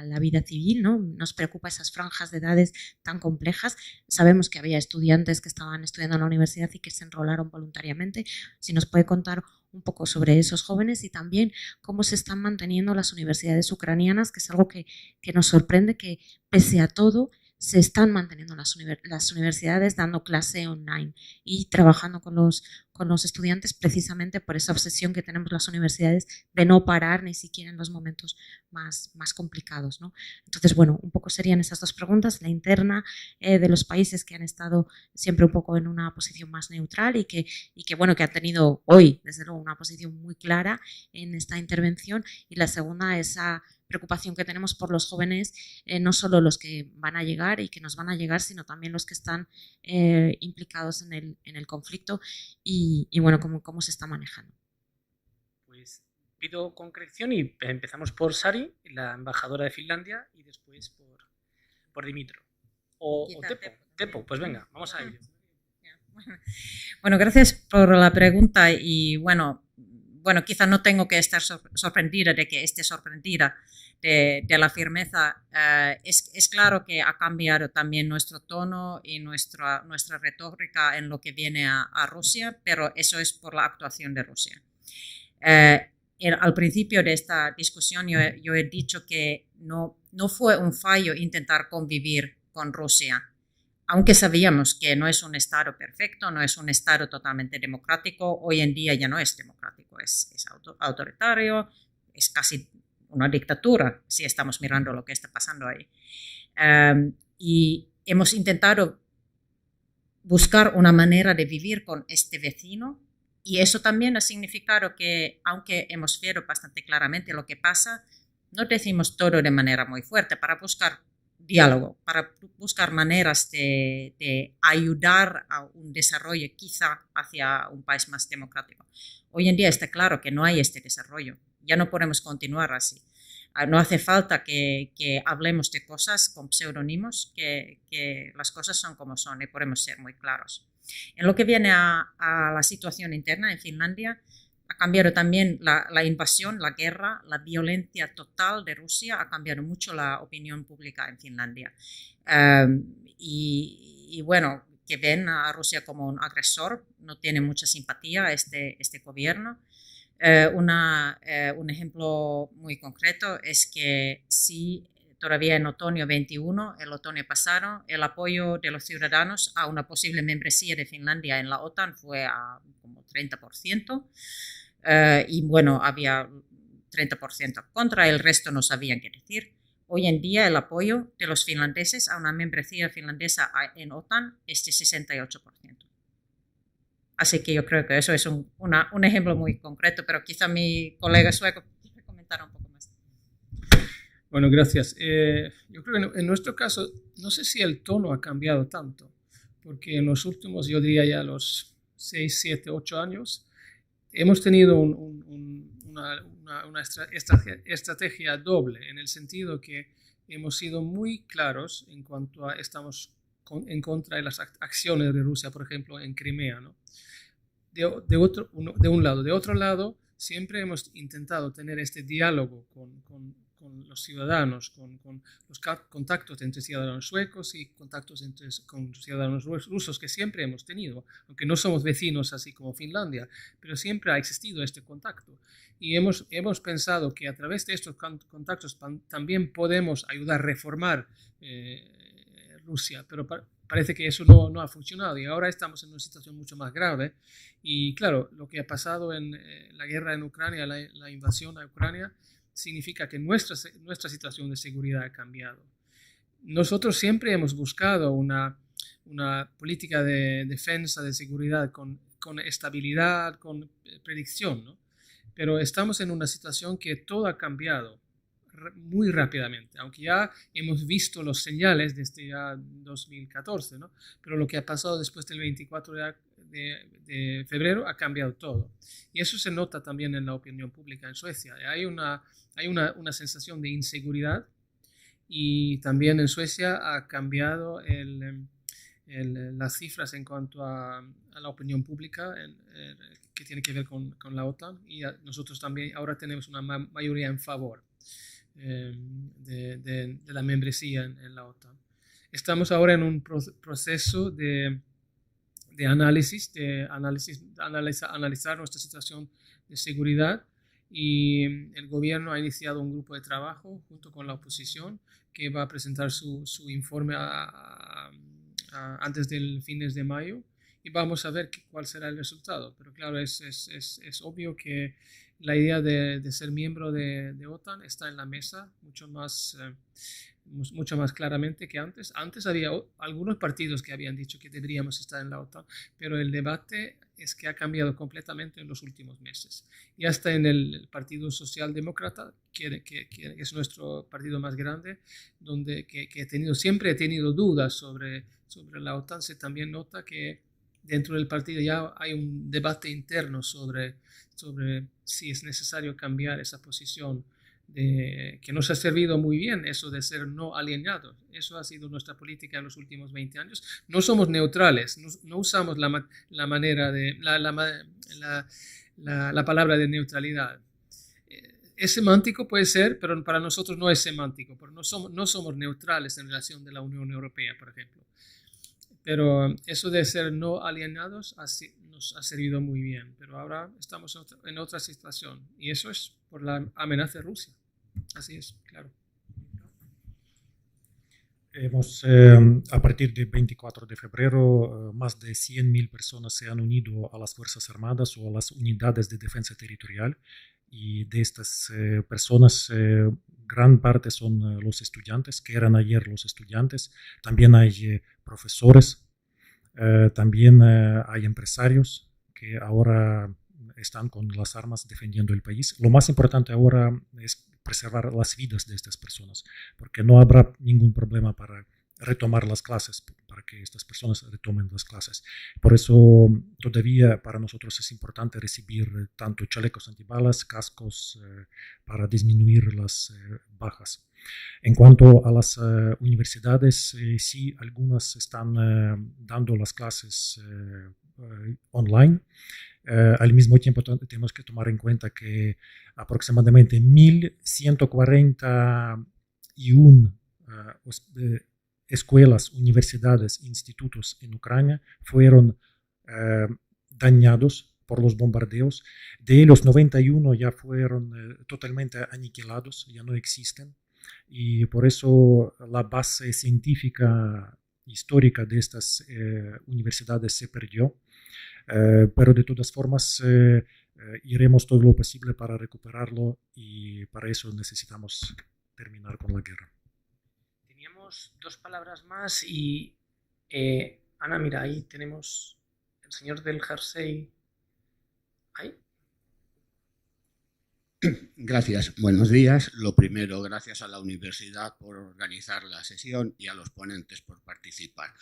la vida civil, ¿no? Nos preocupa esas franjas de edades tan complejas. Sabemos que había estudiantes que estaban estudiando en la universidad y que se enrolaron voluntariamente. Si nos puede contar un poco sobre esos jóvenes y también cómo se están manteniendo las universidades ucranianas, que es algo que nos sorprende, que pese a todo se están manteniendo las universidades dando clase online y trabajando con los estudiantes precisamente por esa obsesión que tenemos las universidades de no parar ni siquiera en los momentos más complicados, ¿no? Entonces, bueno, un poco serían esas dos preguntas, la interna de los países que han estado siempre un poco en una posición más neutral y que bueno, que han tenido hoy, desde luego, una posición muy clara en esta intervención, y la segunda, esa preocupación que tenemos por los jóvenes, no solo los que van a llegar y que nos van a llegar, sino también los que están implicados en el conflicto y bueno, cómo se está manejando. pues pido concreción y empezamos por Sari, la embajadora de Finlandia, y después por Dimitro. O Teppo, pues venga, vamos a ello. Bueno, gracias por la pregunta y bueno, quizá no tengo que estar sorprendida de que esté sorprendida de la firmeza. Es claro que ha cambiado también nuestro tono y nuestra retórica en lo que viene a Rusia, pero eso es por la actuación de Rusia. Al principio de esta discusión yo he dicho que no fue un fallo intentar convivir con Rusia, aunque sabíamos que no es un Estado perfecto, no es un Estado totalmente democrático. Hoy en día ya no es democrático, es autoritario, es casi una dictadura si estamos mirando lo que está pasando ahí. Y hemos intentado buscar una manera de vivir con este vecino. Y eso también ha significado que, aunque hemos visto bastante claramente lo que pasa, no decimos todo de manera muy fuerte para buscar diálogo, para buscar maneras de ayudar a un desarrollo quizá hacia un país más democrático. Hoy en día está claro que no hay este desarrollo. Ya no podemos continuar así. No hace falta que hablemos de cosas con pseudónimos, que las cosas son como son y podemos ser muy claros. En lo que viene a la situación interna en Finlandia, ha cambiado también la invasión, la guerra, la violencia total de Rusia, ha cambiado mucho la opinión pública en Finlandia. Y bueno, que ven a Rusia como un agresor, no tiene mucha simpatía a este gobierno. Un ejemplo muy concreto es que si todavía en otoño 21, el otoño pasado, el apoyo de los ciudadanos a una posible membresía de Finlandia en la OTAN fue a como 30%, y bueno, había 30% contra, el resto no sabían qué decir. Hoy en día el apoyo de los finlandeses a una membresía finlandesa en OTAN es de 68%. Así que yo creo que eso es un ejemplo muy concreto, pero quizá mi colega sueco quiere comentar un poco más. Bueno, gracias. Yo creo que en nuestro caso, no sé si el tono ha cambiado tanto, porque en los últimos, yo diría ya los 6, 7, 8 años, hemos tenido una estrategia doble, en el sentido que hemos sido muy claros en cuanto a estamos en contra de las acciones de Rusia, por ejemplo, en Crimea, ¿no? De un lado. De otro lado, siempre hemos intentado tener este diálogo con los ciudadanos, con los contactos entre ciudadanos suecos y contactos con ciudadanos rusos que siempre hemos tenido, aunque no somos vecinos así como Finlandia, pero siempre ha existido este contacto. Y hemos pensado que a través de estos contactos también podemos ayudar a reformar Rusia, pero parece que eso no ha funcionado y ahora estamos en una situación mucho más grave. Y claro, lo que ha pasado en la guerra en Ucrania, la invasión a Ucrania, significa que nuestra situación de seguridad ha cambiado. Nosotros siempre hemos buscado una política de defensa, de seguridad con estabilidad, con predicción, ¿no? Pero estamos en una situación que todo ha cambiado muy rápidamente, aunque ya hemos visto los señales desde ya 2014, ¿no? Pero lo que ha pasado después del 24 de febrero ha cambiado todo. Y eso se nota también en la opinión pública en Suecia. Hay una sensación de inseguridad y también en Suecia ha cambiado las cifras en cuanto a la opinión pública que tiene que ver con la OTAN, y nosotros también ahora tenemos una mayoría en favor de la membresía en la OTAN. Estamos ahora en un proceso de analizar nuestra situación de seguridad, y el gobierno ha iniciado un grupo de trabajo junto con la oposición que va a presentar su informe antes del fines de mayo, y vamos a ver cuál será el resultado. Pero claro, es obvio que la idea de ser miembro de OTAN está en la mesa mucho más claramente que antes. Antes había algunos partidos que habían dicho que deberíamos estar en la OTAN, pero el debate es que ha cambiado completamente en los últimos meses. Y hasta en el Partido Socialdemócrata, que es nuestro partido más grande, donde siempre he tenido dudas sobre la OTAN, se también nota que dentro del partido ya hay un debate interno sobre si es necesario cambiar esa posición, que nos ha servido muy bien eso de ser no alineados. Eso ha sido nuestra política en los últimos 20 años. No somos neutrales, no usamos la manera de la palabra de neutralidad. Es semántico, puede ser, pero para nosotros no es semántico, porque no somos neutrales en relación de la Unión Europea, por ejemplo. Pero eso de ser no alienados nos ha servido muy bien. Pero ahora estamos en otra situación, y eso es por la amenaza de Rusia. Así es, claro. Hemos, a partir del 24 de febrero, más de 100.000 personas se han unido a las Fuerzas Armadas o a las unidades de defensa territorial, y de estas personas, gran parte son los estudiantes, que eran ayer los estudiantes. También hay profesores, también hay empresarios que ahora están con las armas defendiendo el país. Lo más importante ahora es preservar las vidas de estas personas, porque no habrá ningún problema para retomar las clases, para que estas personas retomen las clases. Por eso todavía para nosotros es importante recibir tanto chalecos antibalas, cascos, para disminuir las bajas. En cuanto a las universidades, sí, algunas están dando las clases online. Al mismo tiempo tenemos que tomar en cuenta que aproximadamente 1.141 escuelas, universidades, institutos en Ucrania fueron dañados por los bombardeos. De ellos, 91 ya fueron totalmente aniquilados, ya no existen. Y por eso la base científica histórica de estas universidades se perdió. Pero de todas formas iremos todo lo posible para recuperarlo, y para eso necesitamos terminar con la guerra. Teníamos 2 palabras más y Ana, mira, ahí tenemos el señor del jersey. ¿Ahí? Gracias, buenos días. Lo primero, gracias a la universidad por organizar la sesión y a los ponentes por participar.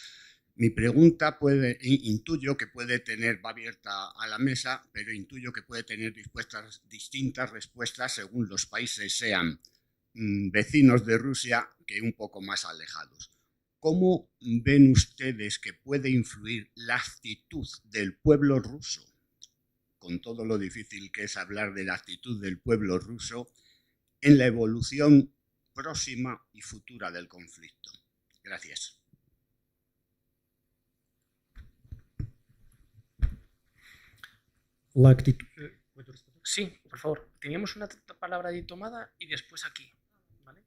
Mi pregunta intuyo que puede tener, va abierta a la mesa, pero intuyo que puede tener distintas respuestas según los países sean vecinos de Rusia que un poco más alejados. ¿Cómo ven ustedes que puede influir la actitud del pueblo ruso, con todo lo difícil que es hablar de la actitud del pueblo ruso, en la evolución próxima y futura del conflicto? Gracias. La actitud... Sí, por favor. Teníamos una palabra de tomada y después aquí, ¿vale?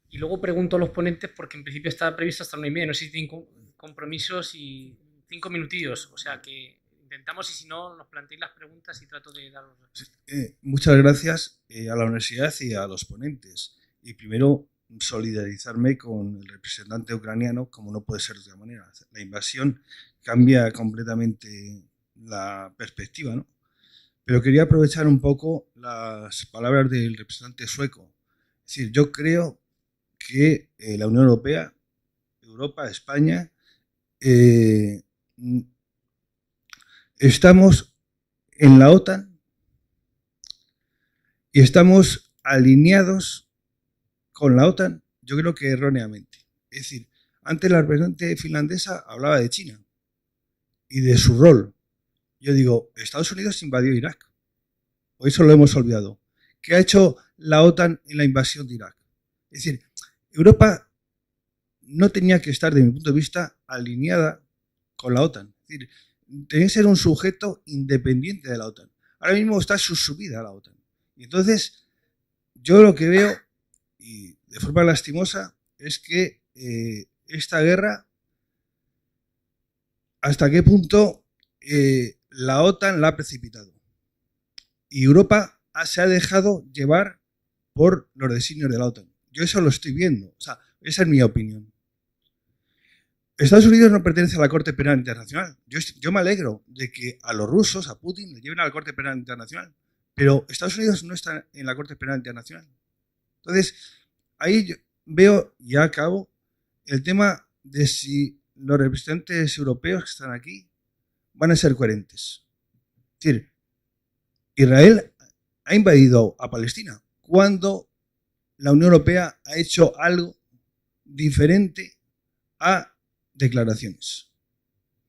Y luego pregunto a los ponentes, porque en principio está previsto hasta 9:30, no sé si tienen compromisos, y 5 minutillos, o sea que intentamos, y si no, nos planteéis las preguntas y trato de daros respuesta. Muchas gracias a la universidad y a los ponentes. Y primero, solidarizarme con el representante ucraniano, como no puede ser de otra manera. La invasión cambia completamente la perspectiva, ¿no? Pero quería aprovechar un poco las palabras del representante sueco. Es decir, yo creo que la Unión Europea, Europa, España, estamos en la OTAN y estamos alineados con la OTAN, yo creo que erróneamente. Es decir, antes la representante finlandesa hablaba de China y de su rol. Yo digo, Estados Unidos invadió Irak. O eso lo hemos olvidado. ¿Qué ha hecho la OTAN en la invasión de Irak? Es decir, Europa no tenía que estar, desde mi punto de vista, alineada con la OTAN. Es decir, tenía que ser un sujeto independiente de la OTAN. Ahora mismo está subsumida a la OTAN. Y entonces, yo lo que veo, y de forma lastimosa, es que esta guerra, ¿hasta qué punto la OTAN la ha precipitado? Y Europa se ha dejado llevar por los designios de la OTAN. Yo eso lo estoy viendo. O sea, esa es mi opinión. Estados Unidos no pertenece a la Corte Penal Internacional. Yo me alegro de que a los rusos, a Putin, le lleven a la Corte Penal Internacional. Pero Estados Unidos no está en la Corte Penal Internacional. Entonces, ahí yo veo, ya acabo, el tema de si los representantes europeos que están aquí van a ser coherentes. Es decir, Israel ha invadido a Palestina cuando la Unión Europea ha hecho algo diferente a declaraciones.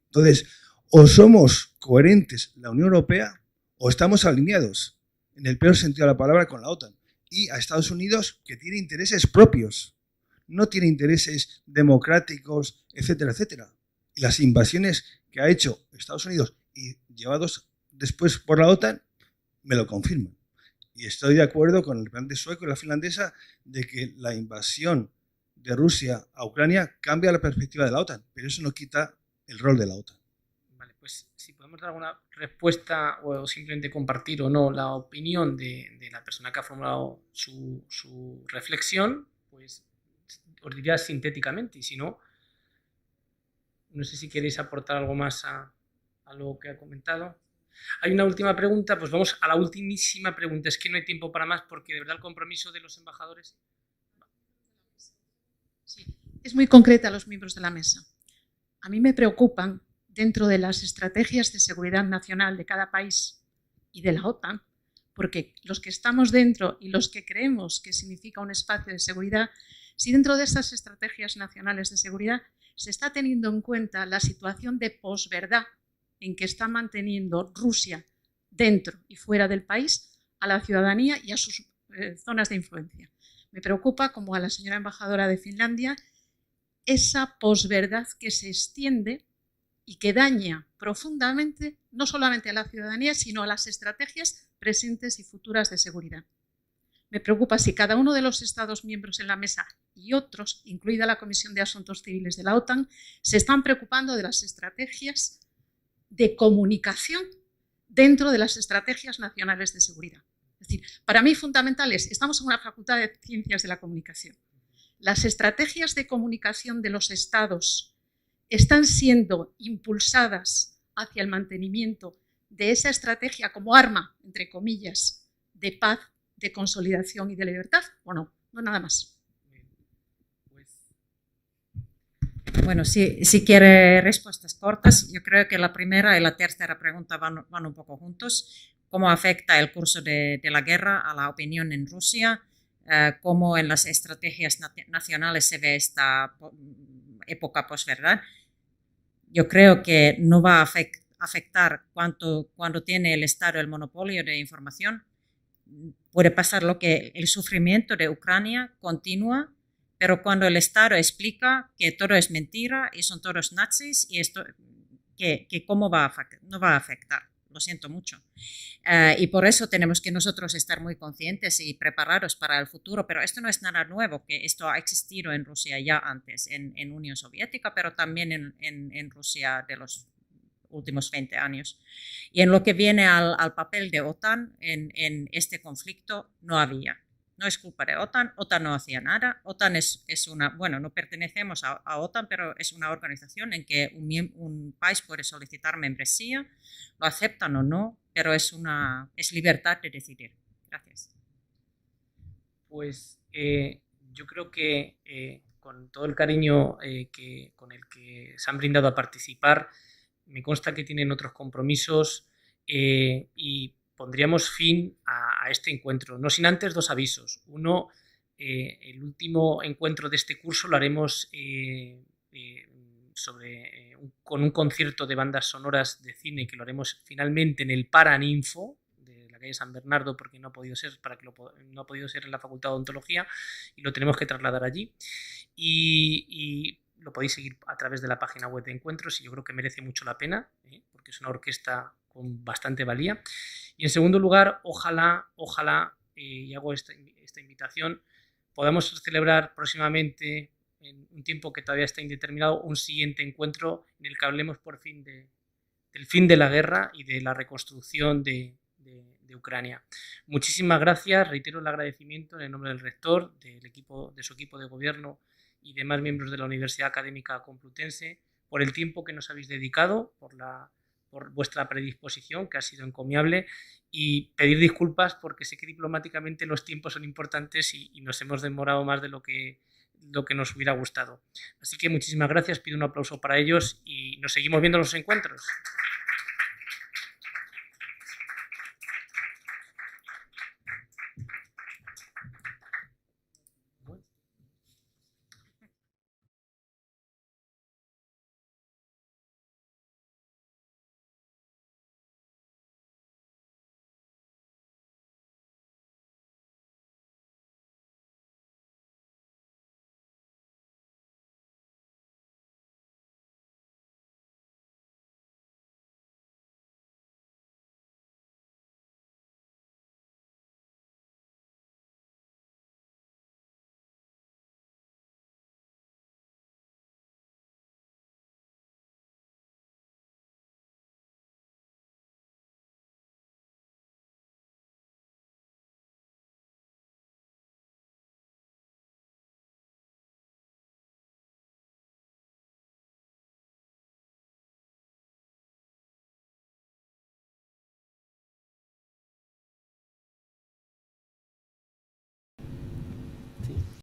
Entonces, o somos coherentes la Unión Europea o estamos alineados, en el peor sentido de la palabra, con la OTAN. Y a Estados Unidos, que tiene intereses propios, no tiene intereses democráticos, etcétera, etcétera. Y las invasiones que ha hecho Estados Unidos y llevados después por la OTAN me lo confirman. Y estoy de acuerdo con el representante sueco y la finlandesa de que la invasión de Rusia a Ucrania cambia la perspectiva de la OTAN, pero eso no quita el rol de la OTAN. Vale, pues si podemos dar alguna respuesta o simplemente compartir o no la opinión de la persona que ha formulado su reflexión, pues os diría sintéticamente, y si no, no sé si queréis aportar algo más a lo que ha comentado. Hay una última pregunta, pues vamos a la ultimísima pregunta, es que no hay tiempo para más porque de verdad el compromiso de los embajadores... Sí, es muy concreta a los miembros de la mesa. A mí me preocupan, dentro de las estrategias de seguridad nacional de cada país y de la OTAN, porque los que estamos dentro y los que creemos que significa un espacio de seguridad, si dentro de esas estrategias nacionales de seguridad se está teniendo en cuenta la situación de posverdad en que está manteniendo Rusia dentro y fuera del país a la ciudadanía y a sus zonas de influencia. Me preocupa, como a la señora embajadora de Finlandia, esa posverdad que se extiende y que daña profundamente no solamente a la ciudadanía, sino a las estrategias presentes y futuras de seguridad. Me preocupa si cada uno de los Estados miembros en la mesa y otros, incluida la Comisión de Asuntos Civiles de la OTAN, se están preocupando de las estrategias de comunicación dentro de las estrategias nacionales de seguridad. Es decir, para mí fundamental es, estamos en una facultad de ciencias de la comunicación. Las estrategias de comunicación de los Estados están siendo impulsadas hacia el mantenimiento de esa estrategia como arma, entre comillas, de paz, de consolidación y de libertad, ¿o no? No nada más. Bueno, si quiere respuestas cortas, yo creo que la primera y la tercera pregunta van un poco juntos. ¿Cómo afecta el curso de la guerra a la opinión en Rusia? ¿Cómo en las estrategias nacionales se ve esta época posverdad? Yo creo que no va a afectar cuando tiene el Estado el monopolio de información. Puede pasar lo que el sufrimiento de Ucrania continúa, pero cuando el Estado explica que todo es mentira y son todos nazis, y esto, que ¿cómo va a afectar? No va a afectar, lo siento mucho. Y por eso tenemos que nosotros estar muy conscientes y preparados para el futuro, pero esto no es nada nuevo, que esto ha existido en Rusia ya antes, en Unión Soviética, pero también en Rusia de los últimos 20 años. Y en lo que viene al papel de OTAN en este conflicto, no había. No es culpa de OTAN, OTAN no hacía nada. OTAN es una, bueno, no pertenecemos a OTAN, pero es una organización en que un país puede solicitar membresía, lo aceptan o no, pero es libertad de decidir. Gracias. Pues yo creo que con todo el cariño con el que se han brindado a participar, me consta que tienen otros compromisos y pondríamos fin a este encuentro, no sin antes dos avisos. Uno, el último encuentro de este curso lo haremos con un concierto de bandas sonoras de cine que lo haremos finalmente en el Paraninfo de la calle San Bernardo, porque no ha podido ser, no ha podido ser en la Facultad de Odontología, y lo tenemos que trasladar allí. Y lo podéis seguir a través de la página web de encuentros y yo creo que merece mucho la pena, porque es una orquesta con bastante valía. Y en segundo lugar, ojalá, y hago esta invitación, podamos celebrar próximamente, en un tiempo que todavía está indeterminado, un siguiente encuentro en el que hablemos por fin del fin de la guerra y de la reconstrucción de Ucrania. Muchísimas gracias, reitero el agradecimiento en el nombre del rector, de su equipo de gobierno y demás miembros de la Universidad Académica Complutense, por el tiempo que nos habéis dedicado, por vuestra predisposición, que ha sido encomiable, y pedir disculpas porque sé que diplomáticamente los tiempos son importantes y nos hemos demorado más de lo que lo que nos hubiera gustado. Así que muchísimas gracias, pido un aplauso para ellos y nos seguimos viendo en los encuentros.